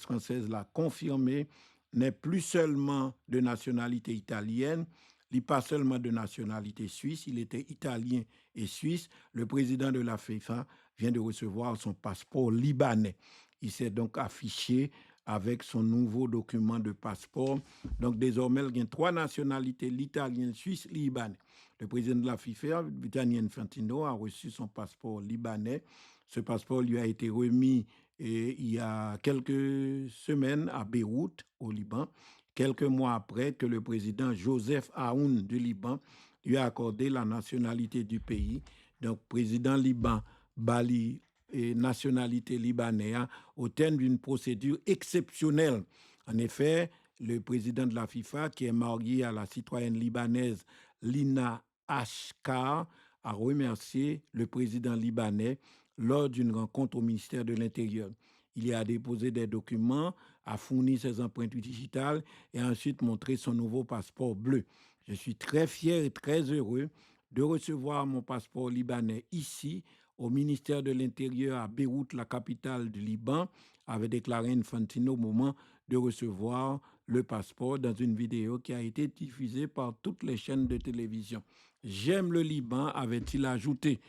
française l'a confirmé, n'est plus seulement de nationalité italienne, il n'est pas seulement de nationalité suisse, il était italien et suisse. Le président de la FIFA vient de recevoir son passeport libanais. Il s'est donc affiché avec son nouveau document de passeport. Donc, désormais, il y a 3 nationalités, l'italien, le suisse, le libanais. Le président de la FIFA, Gianni Infantino, a reçu son passeport libanais. Ce passeport lui a été remis il y a quelques semaines à Beyrouth, au Liban, quelques mois après que le président Joseph Aoun du Liban lui a accordé la nationalité du pays. Donc, président Liban, Bali, et nationalité libanaise au terme d'une procédure exceptionnelle. En effet, le président de la FIFA, qui est marié à la citoyenne libanaise Lina Ashkar, a remercié le président libanais lors d'une rencontre au ministère de l'Intérieur. Il y a déposé des documents, a fourni ses empreintes digitales et a ensuite montré son nouveau passeport bleu. Je suis très fier et très heureux de recevoir mon passeport libanais ici, au ministère de l'Intérieur à Beyrouth, la capitale du Liban, avait déclaré Infantino au moment de recevoir le passeport dans une vidéo qui a été diffusée par toutes les chaînes de télévision. J'aime le Liban, avait-il ajouté.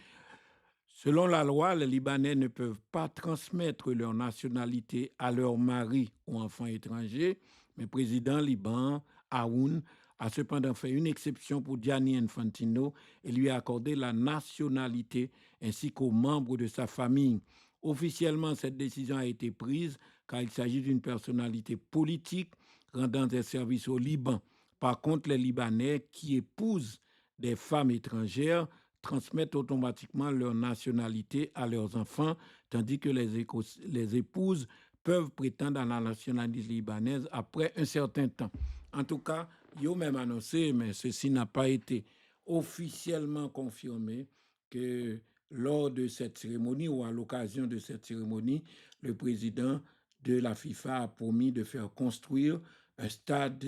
Selon la loi, les Libanais ne peuvent pas transmettre leur nationalité à leur mari ou enfant étranger, mais le président Liban, Aoun, a cependant fait une exception pour Gianni Infantino et lui a accordé la nationalité ainsi qu'aux membres de sa famille. Officiellement, cette décision a été prise car il s'agit d'une personnalité politique rendant des services au Liban. Par contre, les Libanais qui épousent des femmes étrangères transmettent automatiquement leur nationalité à leurs enfants, tandis que les épouses peuvent prétendre à la nationalité libanaise après un certain temps. En tout cas, ils ont même annoncé, mais ceci n'a pas été officiellement confirmé, que lors de cette cérémonie ou à l'occasion de cette cérémonie, le président de la FIFA a promis de faire construire un stade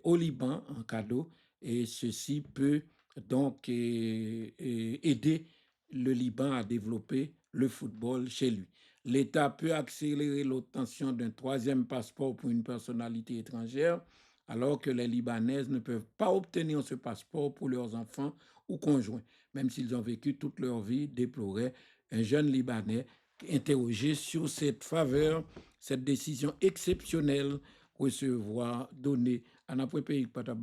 au Liban en cadeau et ceci peut donc aider le Liban à développer le football chez lui. L'État peut accélérer l'obtention d'un 3e passeport pour une personnalité étrangère, alors que les Libanaises ne peuvent pas obtenir ce passeport pour leurs enfants ou conjoints, même s'ils ont vécu toute leur vie, déplorait un jeune Libanais interrogé sur cette faveur, cette décision exceptionnelle recevoir, donner. À notre pays, pas de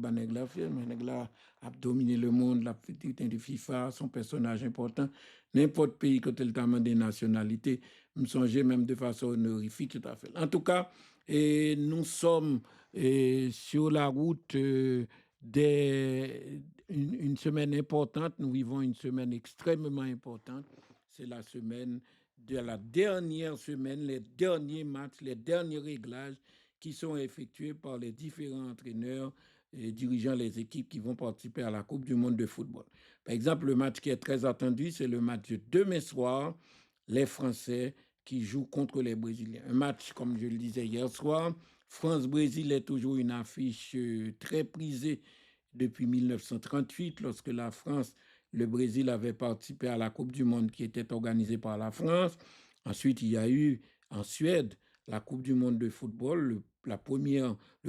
fait, mais Nègla a dominé le monde, la petite de FIFA, son personnage important. N'importe pays que tel temps des nationalités, me songeait même de façon honorifique, tout à fait. En tout cas, nous sommes sur la route une semaine importante. Nous vivons une semaine extrêmement importante. C'est la semaine de la dernière semaine, les derniers matchs, les derniers réglages qui sont effectués par les différents entraîneurs et dirigeant les équipes qui vont participer à la Coupe du monde de football. Par exemple, le match qui est très attendu, c'est le match de demain soir, les Français qui jouent contre les Brésiliens. Un match, comme je le disais hier soir, France-Brésil est toujours une affiche très prisée depuis 1938, lorsque la France, le Brésil avait participé à la Coupe du monde qui était organisée par la France. Ensuite, il y a eu en Suède la Coupe du monde de football, le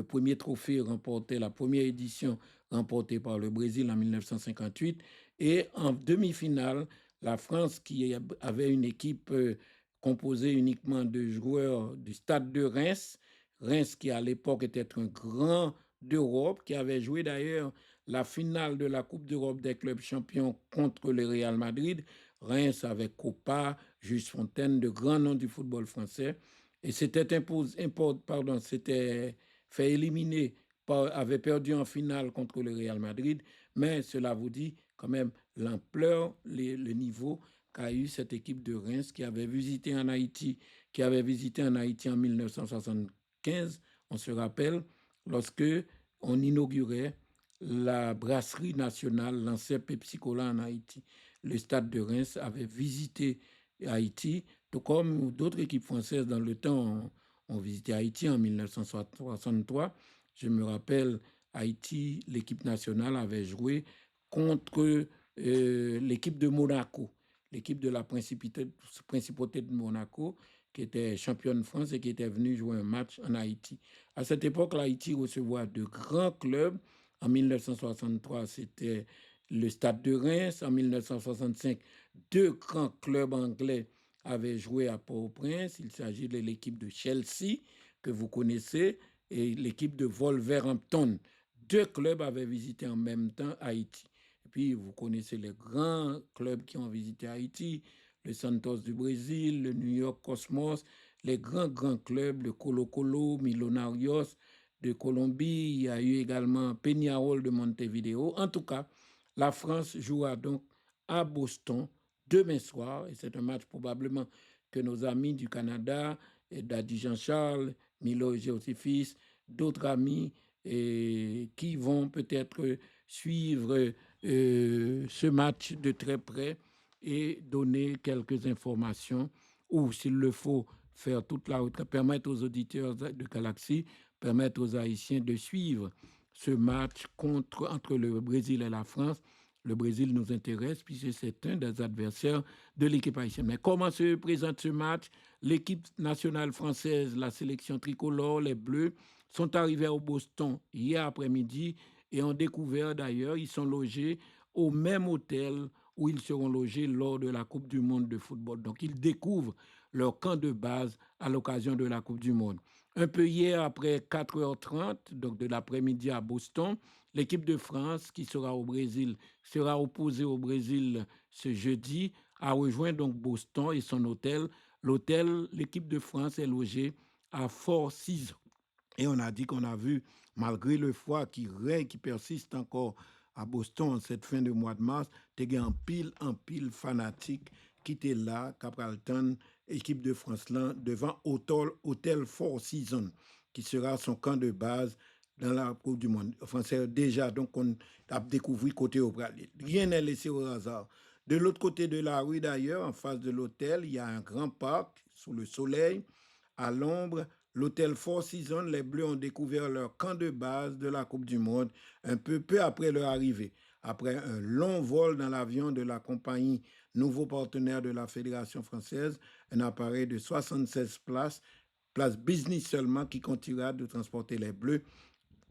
premier trophée remporté, la première édition remportée par le Brésil en 1958. Et en demi-finale, la France, qui avait une équipe composée uniquement de joueurs du stade de Reims, Reims qui à l'époque était un grand d'Europe, qui avait joué d'ailleurs la finale de la Coupe d'Europe des clubs champions contre le Real Madrid. Reims avec Copa, Juste Fontaine, de grands noms du football français. Et s'était fait éliminer, avait perdu en finale contre le Real Madrid. Mais cela vous dit quand même l'ampleur, le niveau qu'a eu cette équipe de Reims qui avait visité en Haïti en 1975, on se rappelle, lorsque on inaugurait la brasserie nationale, l'ancien Pepsi Cola en Haïti. Le stade de Reims avait visité Haïti, tout comme d'autres équipes françaises dans le temps ont visité Haïti en 1963. Je me rappelle, Haïti, l'équipe nationale avait joué contre l'équipe de Monaco, l'équipe de la principauté de Monaco, qui était championne de France et qui était venue jouer un match en Haïti. À cette époque, l'Haïti recevait de grands clubs. En 1963, c'était le Stade de Reims. En 1965, deux grands clubs anglais avaient joué à Port-au-Prince. Il s'agit de l'équipe de Chelsea, que vous connaissez, et l'équipe de Wolverhampton. Deux clubs avaient visité en même temps Haïti. Et puis, vous connaissez les grands clubs qui ont visité Haïti, le Santos du Brésil, le New York Cosmos, les grands clubs, le Colo-Colo, Millonarios de Colombie. Il y a eu également Peñarol de Montevideo. En tout cas, la France jouera donc à Boston demain soir. Et c'est un match probablement que nos amis du Canada, Dadi Jean-Charles, Milo Géosifis, d'autres amis qui vont peut-être suivre ce match de très près et donner quelques informations ou, s'il le faut, faire toute la route, permettre aux auditeurs de Galaxy, permettre aux Haïtiens de suivre ce match entre le Brésil et la France. Le Brésil nous intéresse puisque c'est un des adversaires de l'équipe haïtienne. Mais comment se présente ce match? L'équipe nationale française, la sélection tricolore, les Bleus, sont arrivés au Boston hier après-midi et ont découvert d'ailleurs, ils sont logés au même hôtel où ils seront logés lors de la Coupe du monde de football. Donc, ils découvrent leur camp de base à l'occasion de la Coupe du monde. Un peu hier, après 4h30, donc de l'après-midi à Boston, l'équipe de France, qui sera au Brésil, sera opposée au Brésil ce jeudi, a rejoint donc Boston et son hôtel. L'hôtel, l'équipe de France est logée à Four Seasons. Et on a dit qu'on a vu, malgré le froid qui persiste encore à Boston cette fin de mois de mars, il y a un pile fanatique qui était là, Capralton, équipe de France là, devant Hôtel Four Seasons, qui sera son camp de base dans la Coupe du monde. Français déjà, donc on a découvert côté au Brésil. Rien n'est laissé au hasard. De l'autre côté de la rue d'ailleurs, en face de l'hôtel, il y a un grand parc sous le soleil, à l'ombre. L'hôtel Four Seasons, les Bleus ont découvert leur camp de base de la Coupe du monde peu après leur arrivée. Après un long vol dans l'avion de la compagnie, nouveau partenaire de la Fédération française, un appareil de 76 places business seulement, qui continuera de transporter les Bleus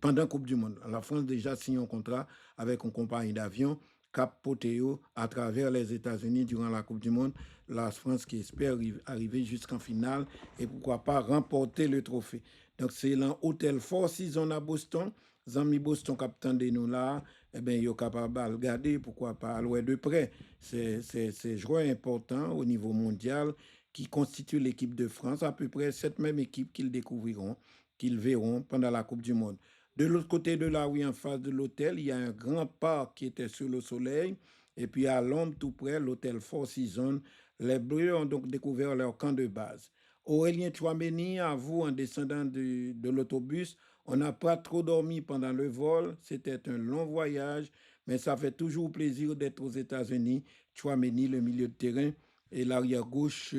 pendant la Coupe du monde. La France déjà signé un contrat avec une compagnie d'avion, Cap Potéo, à travers les États-Unis durant la Coupe du monde. La France qui espère arriver jusqu'en finale et pourquoi pas remporter le trophée. Donc c'est l'hôtel Four Seasons à Boston. Les amis Boston capitaine de nous là, eh bien, ils sont capables de regarder, pourquoi pas, à loin de près. C'est joueur important au niveau mondial qui constitue l'équipe de France, à peu près cette même équipe qu'ils découvriront, qu'ils verront pendant la Coupe du monde. De l'autre côté de la rue, en face de l'hôtel, il y a un grand parc qui était sur le soleil. Et puis à l'ombre, tout près, l'hôtel Four Seasons. Les Bleus ont donc découvert leur camp de base. Aurélien Tchouaméni avoue en descendant de l'autobus, on n'a pas trop dormi pendant le vol. C'était un long voyage, mais ça fait toujours plaisir d'être aux États-Unis. Tchouaméni, le milieu de terrain, et l'arrière-gauche,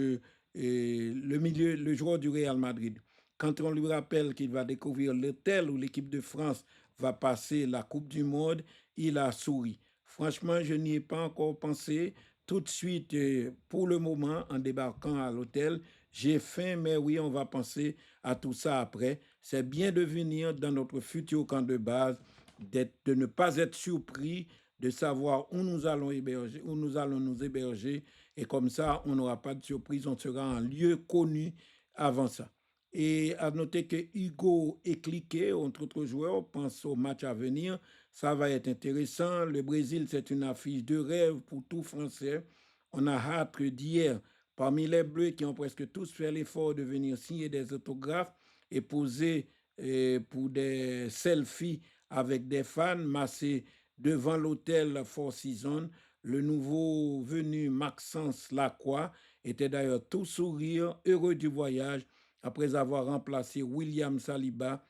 le joueur du Real Madrid. Quand on lui rappelle qu'il va découvrir l'hôtel où l'équipe de France va passer la Coupe du Monde, il a souri. Franchement, je n'y ai pas encore pensé. Tout de suite, pour le moment, en débarquant à l'hôtel, j'ai faim, mais oui, on va penser à tout ça après. C'est bien de venir dans notre futur camp de base, de ne pas être surpris, de savoir où nous allons héberger, où nous allons nous héberger, et comme ça, on n'aura pas de surprise, on sera en lieu connu avant ça. Et à noter que Hugo est cliqué, entre autres joueurs, pense au match à venir. Ça va être intéressant. Le Brésil, c'est une affiche de rêve pour tout Français. On a hâte d'hier, parmi les Bleus qui ont presque tous fait l'effort de venir signer des autographes et poser pour des selfies avec des fans massés devant l'hôtel Four Seasons. Le nouveau venu Maxence Lacroix était d'ailleurs tout sourire, heureux du voyage après avoir remplacé William Saliba.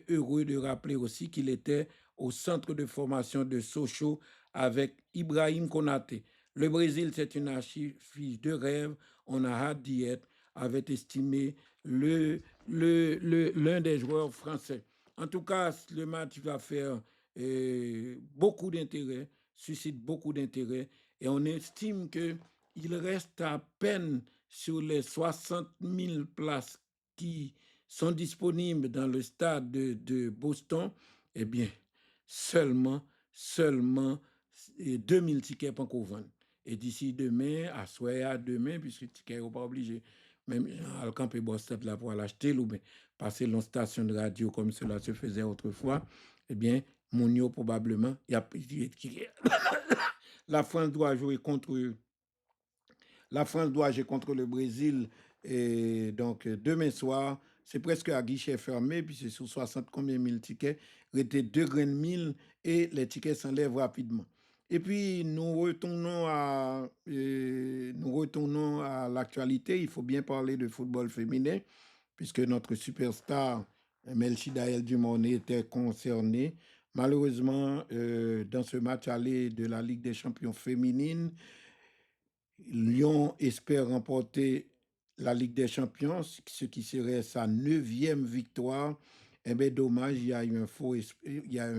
Heureux de rappeler aussi qu'il était au centre de formation de Sochaux avec Ibrahim Konaté. Le Brésil, c'est une affiche de rêve. On a hâte d'y être, avait estimé l'un des joueurs français. En tout cas, le match va faire beaucoup d'intérêt, suscite beaucoup d'intérêt, et on estime qu'il reste à peine sur les 60 000 places qui sont disponibles dans le stade de Boston, eh bien, seulement 2000 tickets pour qu'on vende. Et d'ici demain, à demain, puisque le ticket n'est pas obligé, même à camper Boston là pour l'acheter, ou bien passer dans station de radio comme cela se faisait autrefois, eh bien, Mounio probablement, la France doit jouer contre le Brésil et donc demain soir. C'est presque à guichet fermé, puis c'est sur 60 combien mille tickets, restait 2 grains de mille et les tickets s'enlèvent rapidement. Et puis nous retournons à l'actualité. Il faut bien parler de football féminin, puisque notre superstar Melchida El Dumone était concernée. Malheureusement, dans ce match aller de la Ligue des champions féminine, Lyon espère remporter la Ligue des champions, ce qui serait sa 9e victoire. Eh bien, dommage, il y a un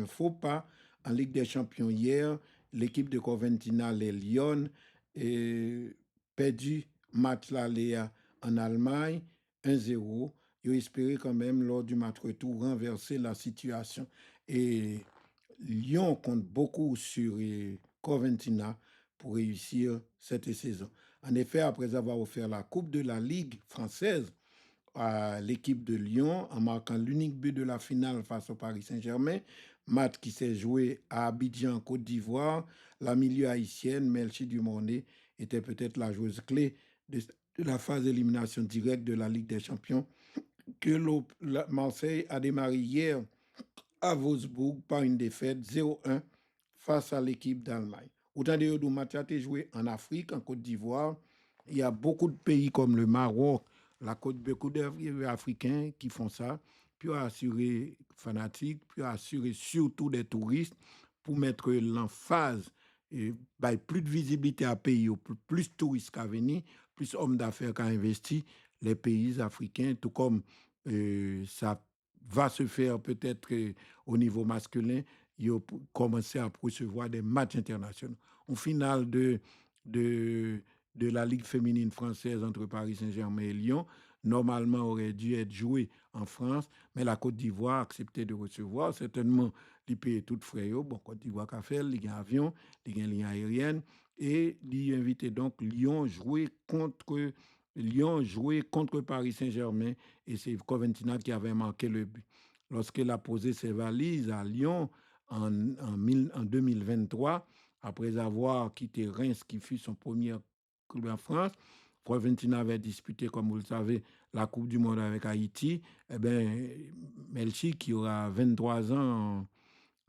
faux pas en Ligue des champions hier. L'équipe de Coventina, les Lyon, perdu match l'aller en Allemagne, 1-0. Ils espéraient quand même, lors du match retour, renverser la situation. Et Lyon compte beaucoup sur Coventina pour réussir cette saison. En effet, après avoir offert la Coupe de la Ligue française à l'équipe de Lyon en marquant l'unique but de la finale face au Paris Saint-Germain, match qui s'est joué à Abidjan, Côte d'Ivoire, la milieu haïtienne, Melchi Dumone, était peut-être la joueuse clé de la phase d'élimination directe de la Ligue des Champions que Marseille a démarré hier à Wolfsburg par une défaite 0-1 face à l'équipe d'Allemagne. Autant de match a été joué en Afrique, en Côte d'Ivoire. Il y a beaucoup de pays comme le Maroc, beaucoup d'Africains qui font ça, puis assurer fanatiques, puis assurer surtout des touristes pour mettre l'emphase et plus de visibilité à pays, plus de touristes qu'à venir, plus hommes d'affaires qu'à investir les pays africains, tout comme ça va se faire peut-être au niveau masculin, ils ont commencé à recevoir des matchs internationaux. En finale de la Ligue féminine française entre Paris Saint-Germain et Lyon, normalement aurait dû être joué en France, mais la Côte d'Ivoire a accepté de recevoir. Certainement, les pays tout frais. Bon, Côte d'Ivoire a fait, il y a un avion, il y a une ligne aérienne, et il a invité donc Lyon jouer contre Paris Saint-Germain, et c'est Coventina qui avait marqué le but. Lorsqu'elle a posé ses valises à Lyon en 2023, après avoir quitté Reims, qui fut son premier club en France, Coventina avait disputé, comme vous le savez, la Coupe du Monde avec Haïti. Eh bien, Melchi, qui aura 23 ans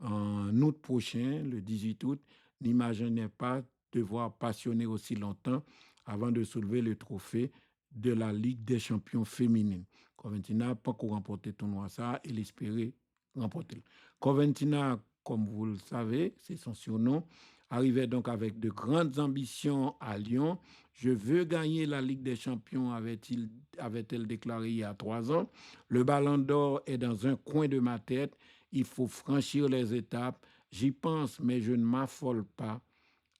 en août prochain, le 18 août, n'imaginait pas devoir passionner aussi longtemps avant de soulever le trophée de la Ligue des champions féminines. Coventina n'a pas encore remporté le tournoi, ça, il espérait remporter. Coventina, comme vous le savez, c'est son surnom, arrivait donc avec de grandes ambitions à Lyon. Je veux gagner la Ligue des champions, avait-elle déclaré il y a 3 ans. Le ballon d'or est dans un coin de ma tête. Il faut franchir les étapes. J'y pense, mais je ne m'affole pas.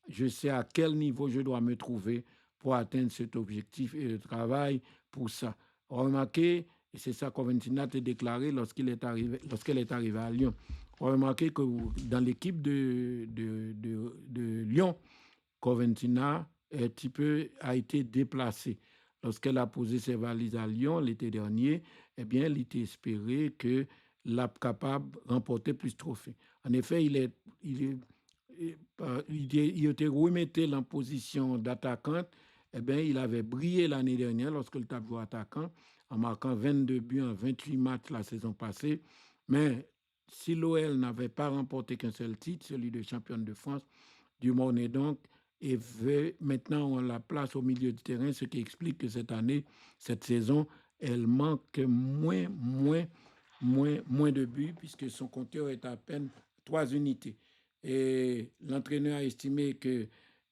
Je sais à quel niveau je dois me trouver pour atteindre cet objectif et je travaille pour ça. Remarquez, et c'est ça qu'Oventina a déclaré lorsqu'elle est arrivée à Lyon. Remarquez que dans l'équipe de Lyon, Coventina a été déplacée. Lorsqu'elle a posé ses valises à Lyon l'été dernier, eh bien, elle était espérée que l'a capable de remporter plus de trophées. En effet, il était remetté en position d'attaquant. Eh bien, il avait brillé l'année dernière lorsque le tableau attaquant, en marquant 22 buts en 28 matchs la saison passée. Mais si l'OL n'avait pas remporté qu'un seul titre, celui de championne de France, du monde est donc, et maintenant on la place au milieu du terrain, ce qui explique que cette année, cette saison, elle manque moins de buts, puisque son compteur est à peine 3 unités. Et l'entraîneur a estimé que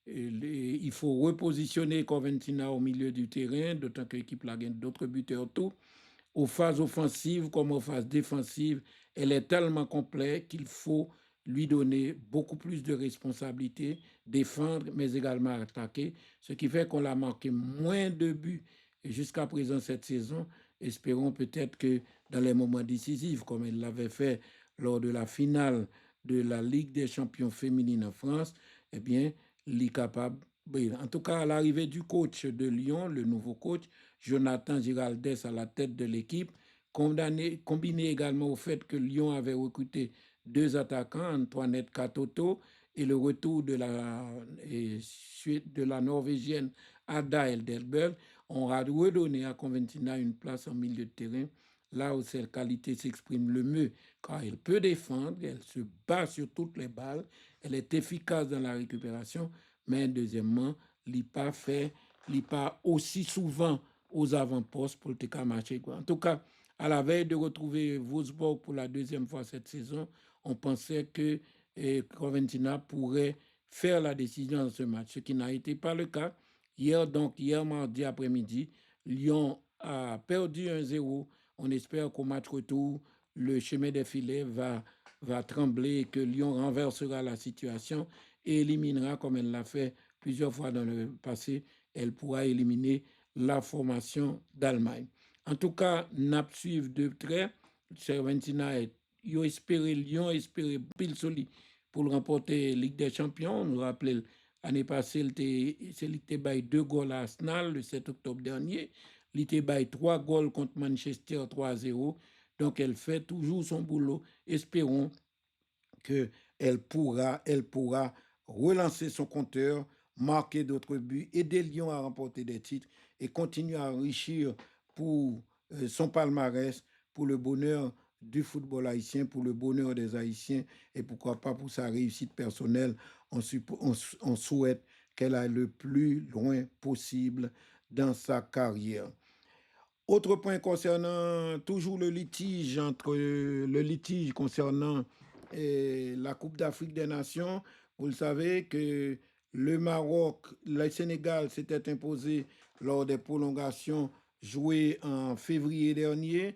il faut repositionner Coventina au milieu du terrain, d'autant que l'équipe la gagne d'autres buteurs tout. Aux phases offensives comme aux phases défensives, elle est tellement complète qu'il faut lui donner beaucoup plus de responsabilités, défendre, mais également attaquer, ce qui fait qu'on a marqué moins de buts jusqu'à présent cette saison. Espérons peut-être que dans les moments décisifs, comme elle l'avait fait lors de la finale de la Ligue des champions féminines en France, eh bien, il est capable. En tout cas, à l'arrivée du coach de Lyon, le nouveau coach, Jonathan Giraldez à la tête de l'équipe, combiné également au fait que Lyon avait recruté 2 attaquants, Antoinette Katoto et le retour de la Norvégienne Ada Elderberg, ont redonné à Coventina une place en milieu de terrain, là où ses qualités s'expriment le mieux, car elle peut défendre, elle se bat sur toutes les balles, elle est efficace dans la récupération, mais deuxièmement, elle n'est pas aussi souvent aux avant-postes pour le marcher. En tout cas, à la veille de retrouver Wolfsburg pour la 2e fois cette saison, on pensait que Coventina pourrait faire la décision dans ce match, ce qui n'a été pas le cas. Hier mardi après-midi, Lyon a perdu 1-0. On espère qu'au match retour, le chemin des filets va trembler et que Lyon renversera la situation et éliminera, comme elle l'a fait plusieurs fois dans le passé, elle pourra éliminer la formation d'Allemagne. En tout cas, n'a suivre de près. Coventina Lyon espéré pile solide pour le remporter Ligue des Champions. On nous rappelle l'année passée, il était bail 2 goals à Arsenal le 7 octobre dernier. Il était bail 3 goals contre Manchester 3-0. Donc elle fait toujours son boulot. Espérons qu'elle pourra relancer son compteur, marquer d'autres buts, aider Lyon à remporter des titres et continuer à enrichir pour son palmarès, pour le bonheur du football haïtien, pour le bonheur des Haïtiens et pourquoi pas pour sa réussite personnelle. On souhaite qu'elle aille le plus loin possible dans sa carrière. Autre point concernant toujours le litige concernant la Coupe d'Afrique des Nations. Vous le savez que le Maroc, le Sénégal s'était imposé lors des prolongations jouées en février dernier.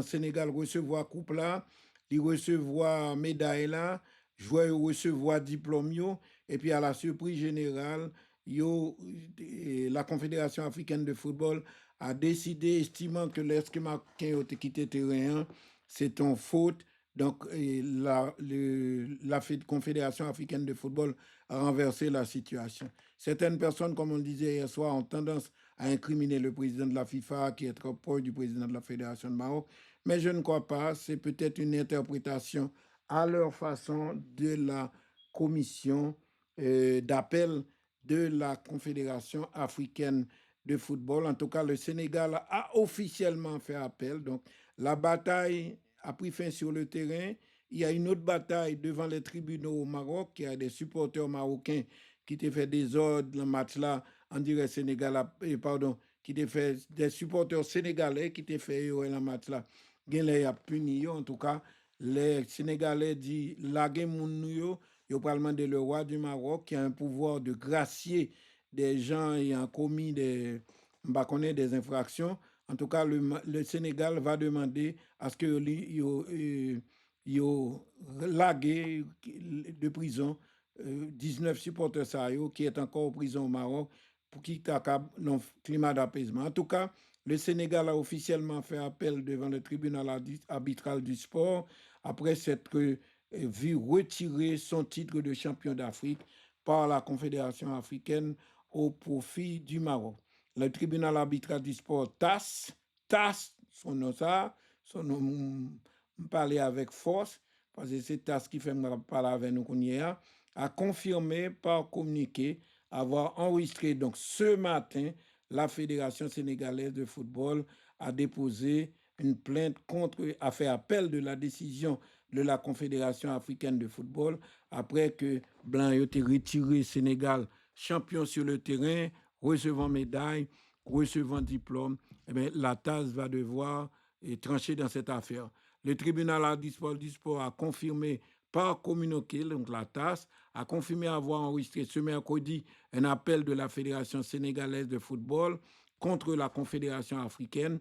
Sénégal recevoir coupe là, il recevoir médaille là, joueur recevoir diplôme yo, et puis à la surprise générale, la Confédération africaine de football a décidé, estimant que lorsque Marocain a quitté le terrain, c'est en faute. Donc, la Confédération africaine de football a renversé la situation. Certaines personnes, comme on le disait hier soir, ont tendance à incriminer le président de la FIFA, qui est trop proche du président de la Fédération de Maroc. Mais je ne crois pas. C'est peut-être une interprétation à leur façon de la commission d'appel de la Confédération africaine de football. En tout cas, le Sénégal a officiellement fait appel. Donc, la bataille a pris fin sur le terrain. Il y a une autre bataille devant les tribunaux au Maroc. Il y a des supporters marocains qui t'ont fait des ordres dans le match-là. On dirait Sénégal, pardon, qui t'ont fait des supporters sénégalais qui t'ont fait dans le match-là. Il y a puni. En tout cas, les Sénégalais disent la game yo, yo parlement de le roi du Maroc qui a un pouvoir de gracier des gens ayant commis des infractions. En tout cas, le Sénégal va demander à ce que yo lagué de prison 19 supporters qui est encore en prison au Maroc pour qu'il t'accable dans climat d'apaisement. En tout cas, le Sénégal a officiellement fait appel devant le tribunal arbitral du sport après s'être vu retirer son titre de champion d'Afrique par la Confédération africaine au profit du Maroc. Le tribunal arbitral du sport TAS, son nom ça, son nom, parler avec force, parce que c'est TAS qui fait parler avec nous a confirmé par communiqué avoir enregistré donc ce matin la Fédération sénégalaise de football a déposé une plainte a fait appel de la décision de la Confédération africaine de football après que Blanc ait retiré Sénégal champion sur le terrain, recevant médaille, recevant diplôme. Eh bien, la TAS va devoir trancher dans cette affaire. Le tribunal arbitral du sport a confirmé par communiqué, donc la TAS, a confirmé avoir enregistré ce mercredi un appel de la Fédération sénégalaise de football contre la Confédération africaine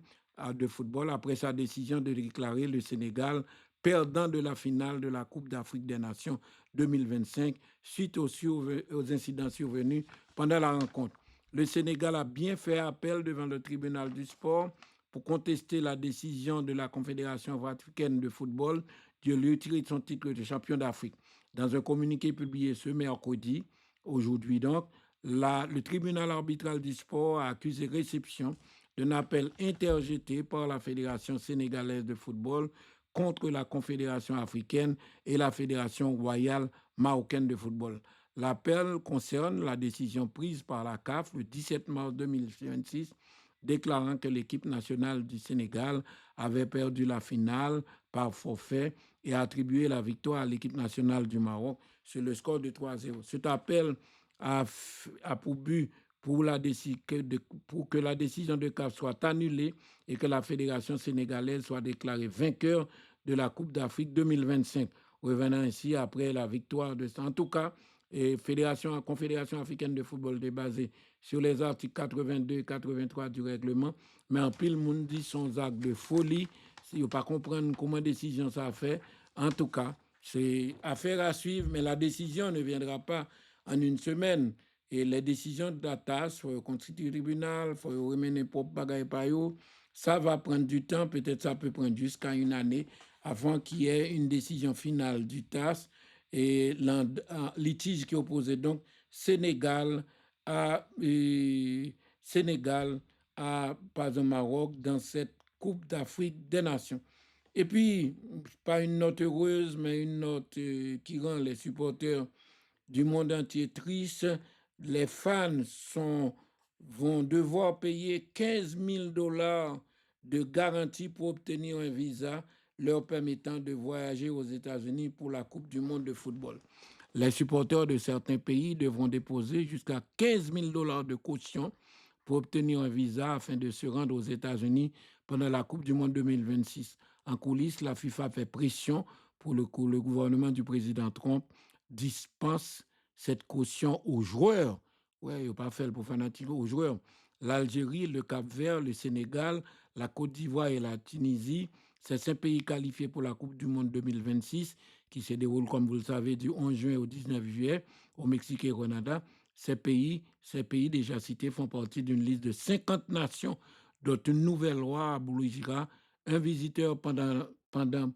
de football après sa décision de déclarer le Sénégal perdant de la finale de la Coupe d'Afrique des Nations 2025 suite aux incidents survenus pendant la rencontre. Le Sénégal a bien fait appel devant le tribunal du sport pour contester la décision de la Confédération africaine de football de lui retirer son titre de champion d'Afrique. Dans un communiqué publié ce mercredi, aujourd'hui donc, le tribunal arbitral du sport a accusé réception d'un appel interjeté par la Fédération sénégalaise de football contre la Confédération africaine et la Fédération royale marocaine de football. L'appel concerne la décision prise par la CAF le 17 mars 2026 déclarant que l'équipe nationale du Sénégal avait perdu la finale par forfait et attribué la victoire à l'équipe nationale du Maroc sur le score de 3-0. Cet appel a pour but pour que la décision de CAF soit annulée et que la Fédération sénégalaise soit déclarée vainqueur de la Coupe d'Afrique 2025, revenant ainsi après la victoire de ça. En tout cas, Confédération africaine de football est basée sur les articles 82 et 83 du règlement, mais en pile monde dit son acte de folie, si vous ne pas comprendre comment décision ça fait. En tout cas, c'est affaire à suivre, mais la décision ne viendra pas en une semaine. Et les décisions de la TAS, il faut constituer le tribunal, il faut remener propre bagaille par eux. Ça va prendre du temps, peut-être ça peut prendre jusqu'à une année avant qu'il y ait une décision finale du TAS et litige qui opposait donc Sénégal à pas au Maroc dans cette Coupe d'Afrique des Nations. Et puis, pas une note heureuse, mais une note qui rend les supporters du monde entier tristes. Les fans vont devoir payer 15 000 $ de garantie pour obtenir un visa leur permettant de voyager aux États-Unis pour la Coupe du monde de football. Les supporters de certains pays devront déposer jusqu'à 15 000 $ de caution pour obtenir un visa afin de se rendre aux États-Unis pendant la Coupe du monde 2026. En coulisses, la FIFA fait pression pour le gouvernement du président Trump dispense cette caution aux joueurs. Ouais, il n'y a pas fait pour fanatique aux joueurs. L'Algérie, le Cap-Vert, le Sénégal, la Côte d'Ivoire et la Tunisie, ces 5 pays qualifiés pour la Coupe du monde 2026 qui se déroule, comme vous le savez, du 11 juin au 19 juillet au Mexique et au Canada. Ces pays déjà cités font partie d'une liste de 50 nations dont une nouvelle loi abolira un visiteur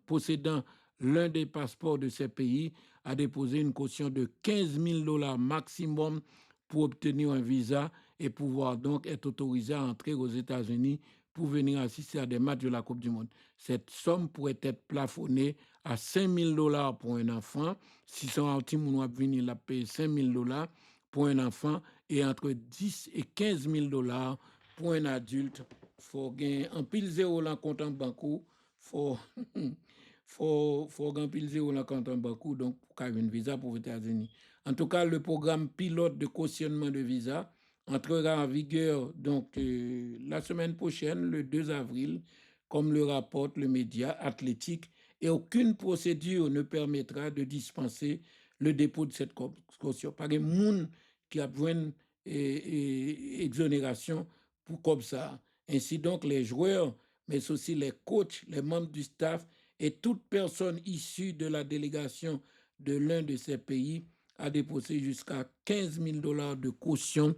possédant l'un des passeports de ces pays a déposé une caution de 15 000 $ maximum pour obtenir un visa et pouvoir donc être autorisé à entrer aux États-Unis pour venir assister à des matchs de la Coupe du Monde. Cette somme pourrait être plafonnée à 5 000 $ pour un enfant. Si son petit moun venir la payer 5 000 $ pour un enfant et entre 10 et 15 000 dollars pour un adulte. Faut gagner un pile zéro dans compte en banque. Faut gagner pile zéro dans compte en banque donc pour avoir un visa pour les États-Unis. En tout cas, le programme pilote de cautionnement de visa entrera en vigueur donc la semaine prochaine, le 2 avril, comme le rapporte le média Athlétique, et aucune procédure ne permettra de dispenser le dépôt de cette caution. Pas de monde qui a besoin d'exonération pour comme ça. Ainsi donc, les joueurs, mais aussi les coachs, les membres du staff et toute personne issue de la délégation de l'un de ces pays a déposé jusqu'à 15 000 dollars de caution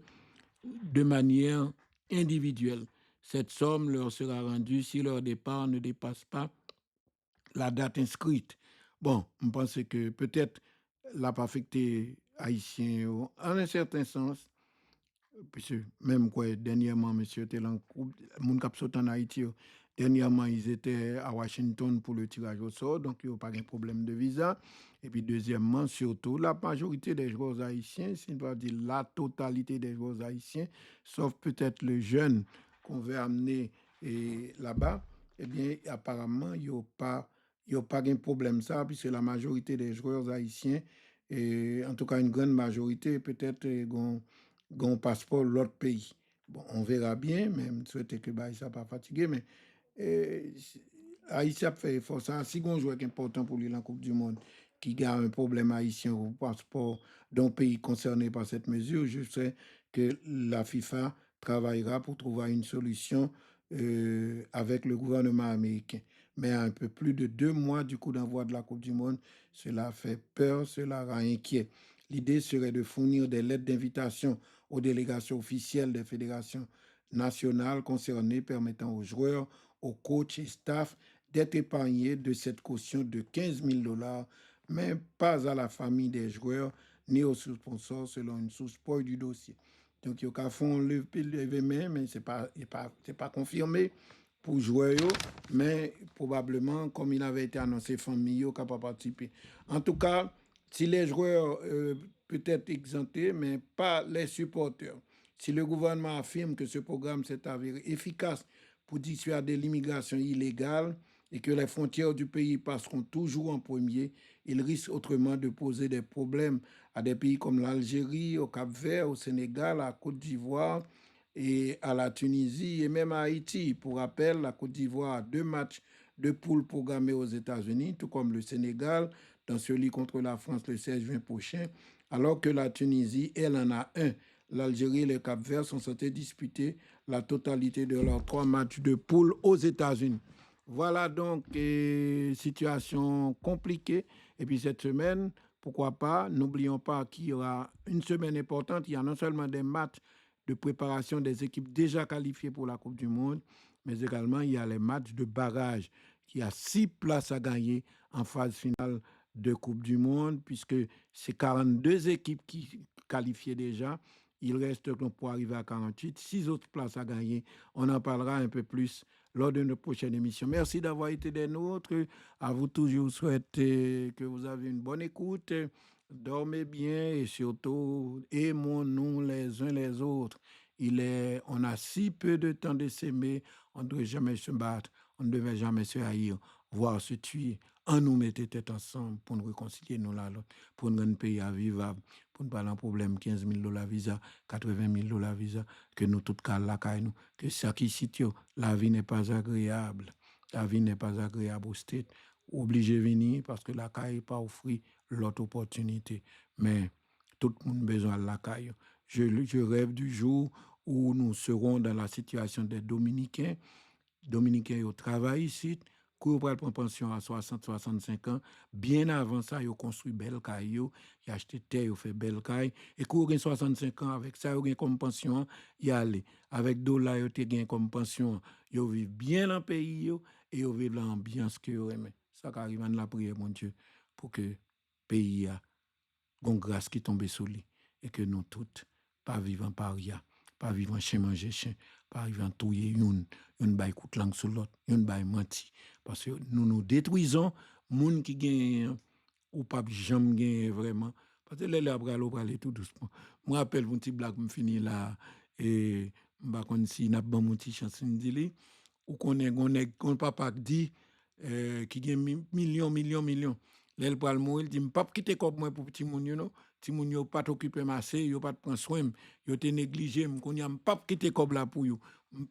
de manière individuelle. Cette somme leur sera rendue si leur départ ne dépasse pas la date inscrite. Bon, je pense que peut-être l'a pas affecté haïtien en un certain sens, puisque même quoi, dernièrement, monsieur était dans le groupe, mon cap en Haïti, dernièrement, ils étaient à Washington pour le tirage au sort, donc il n'y a pas de problème de visa. Et puis, deuxièmement, surtout, la majorité des joueurs haïtiens, si on ne pas dire la totalité des joueurs haïtiens, sauf peut-être le jeune qu'on veut amener là-bas, eh bien, apparemment, il n'y a pas de problème ça, puisque la majorité des joueurs haïtiens, et en tout cas une grande majorité, peut-être, un passeport de l'autre pays. Bon, on verra bien, même souhaiter que ça ne pas fatigué, mais Haïti a fait effort. Ça, si on joue important pour lui dans la Coupe du Monde, qui a un problème haïtien au passeport d'un pays concerné par cette mesure, je sais que la FIFA travaillera pour trouver une solution avec le gouvernement américain. Mais à un peu plus de 2 mois du coup d'envoi de la Coupe du Monde, cela fait peur, cela rend inquiet. L'idée serait de fournir des lettres d'invitation aux délégations officielles des fédérations nationales concernées, permettant aux joueurs, aux coachs et staff d'être épargnés de cette caution de 15 000 dollars, mais pas à la famille des joueurs ni aux sponsors, selon une source proche du dossier. Donc, il y a font le main, mais c'est pas confirmé pour jouer, mais probablement, comme il avait été annoncé, famille qui pas participé. En tout cas, si les joueurs peut-être exemptés, mais pas les supporters. Si le gouvernement affirme que ce programme s'est avéré efficace pour dissuader l'immigration illégale et que les frontières du pays passeront toujours en premier, il risque autrement de poser des problèmes à des pays comme l'Algérie, au Cap-Vert, au Sénégal, à la Côte d'Ivoire et à la Tunisie et même à Haïti. Pour rappel, la Côte d'Ivoire a 2 matchs de poule programmés aux États-Unis, tout comme le Sénégal, dans celui contre la France le 16 juin prochain, alors que la Tunisie, elle en a un. L'Algérie et le Cap-Vert sont censés disputer la totalité de leurs 3 matchs de poule aux États-Unis. Voilà donc situation compliquée. Et puis cette semaine, pourquoi pas, n'oublions pas qu'il y aura une semaine importante. Il y a non seulement des matchs de préparation des équipes déjà qualifiées pour la Coupe du Monde, mais également il y a les matchs de barrage. Il y a 6 places à gagner en phase finale de Coupe du Monde, puisque c'est 42 équipes qui qualifiées déjà. Il reste donc pour arriver à 48, 6 autres places à gagner. On en parlera un peu plus lors de notre prochaine émission. Merci d'avoir été des nôtres. À vous tous, je vous souhaite que vous avez une bonne écoute. Dormez bien et surtout, aimons-nous les uns les autres. On a si peu de temps de s'aimer, on ne devait jamais se battre, on ne devait jamais se haïr, voire se tuer. On nous mettait tête ensemble pour nous réconcilier nous là, pour nous rendre pays à vivable, pour nous parler un problème 15 000 dollars visa, 80 000 dollars visa, que nous tout cas là, que ça qui cite, la vie n'est pas agréable. La vie n'est pas agréable au state. Obligé de venir parce que la caille pas offert l'autre opportunité. Mais tout le monde a besoin de la caille. Je rêve du jour où nous serons dans la situation des Dominicains. Dominicains, ils travaillent ici, qui prennent une pension à 60-65 ans. Bien avant ça, ils ont construit belle caille, ils ont acheté terre, ils ont fait belle caille. Et qui ont 65 ans, avec ça, ils ont comme pension, ils allent. Avec dollars, ils ont comme pension, ils vivent bien dans le pays et ils vivent l'ambiance qu'ils aiment. Ça qui arrive dans la prière, mon Dieu, pour que le pays a une grâce qui tombe sur lui et que nous toutes, pas vivant par rien, pas vivant chien manger chien, pas vivant touiller une baille coûte langue sur l'autre, une baille menti. Parce que nous détruisons, gens qui gagnent ou pas jamais gagnent vraiment, Parce que les labras parler tout doucement. Je me rappelle mon petit blague, me fini là et m'ba kon si n'a pas mon petit chanson dit ou qu'on papa dit qui gagne millions. L'elle pral mourir, il dit m'pa quitter comme moi pour petit moun yo non. Ti moun yo pas t'occuper massé, yo pas prendre soin, yo te négligé, m'kon y a m'pa quitter comme là pour yo.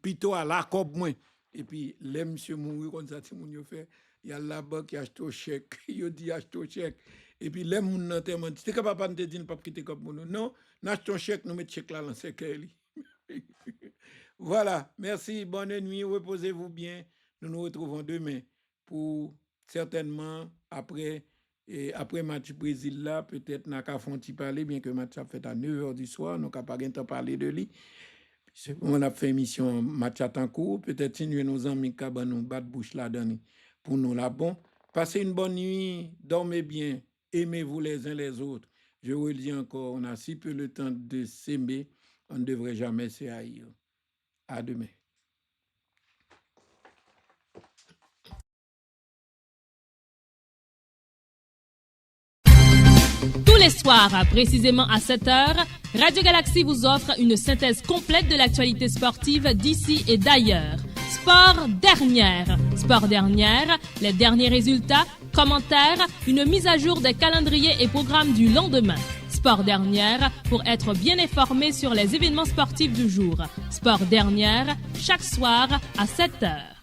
Plutôt à la comme moi. Et puis les monsieur mourir comme ça ti moun yo fait, y a la banque qui achète au chèque, yo dit achète au chèque. Et puis les moun nan tellement dit, c'est que papa te dit pas quitter comme moun non, n'achète un chèque, nous met chèque là dans cercueil. Voilà, merci, bonne nuit, reposez-vous bien. Nous nous retrouvons demain pour certainement après match Brésil là, peut-être n'a qu'à fonti parler, bien que match a fait à 9h du soir, nous n'avons pas de temps parler de lui. On a fait émission match à temps court, peut-être si nous nos amis qui nous battent bouche là-dedans pour nous là bon. Passez une bonne nuit, dormez bien, aimez-vous les uns les autres. Je vous le dis encore, on a si peu le temps de s'aimer, on ne devrait jamais se haïr. À demain. Tous les soirs, précisément à 7h, Radio Galaxy vous offre une synthèse complète de l'actualité sportive d'ici et d'ailleurs. Sport dernière. Sport dernière, les derniers résultats, commentaires, une mise à jour des calendriers et programmes du lendemain. Sport dernière pour être bien informé sur les événements sportifs du jour. Sport dernière, chaque soir à 7h.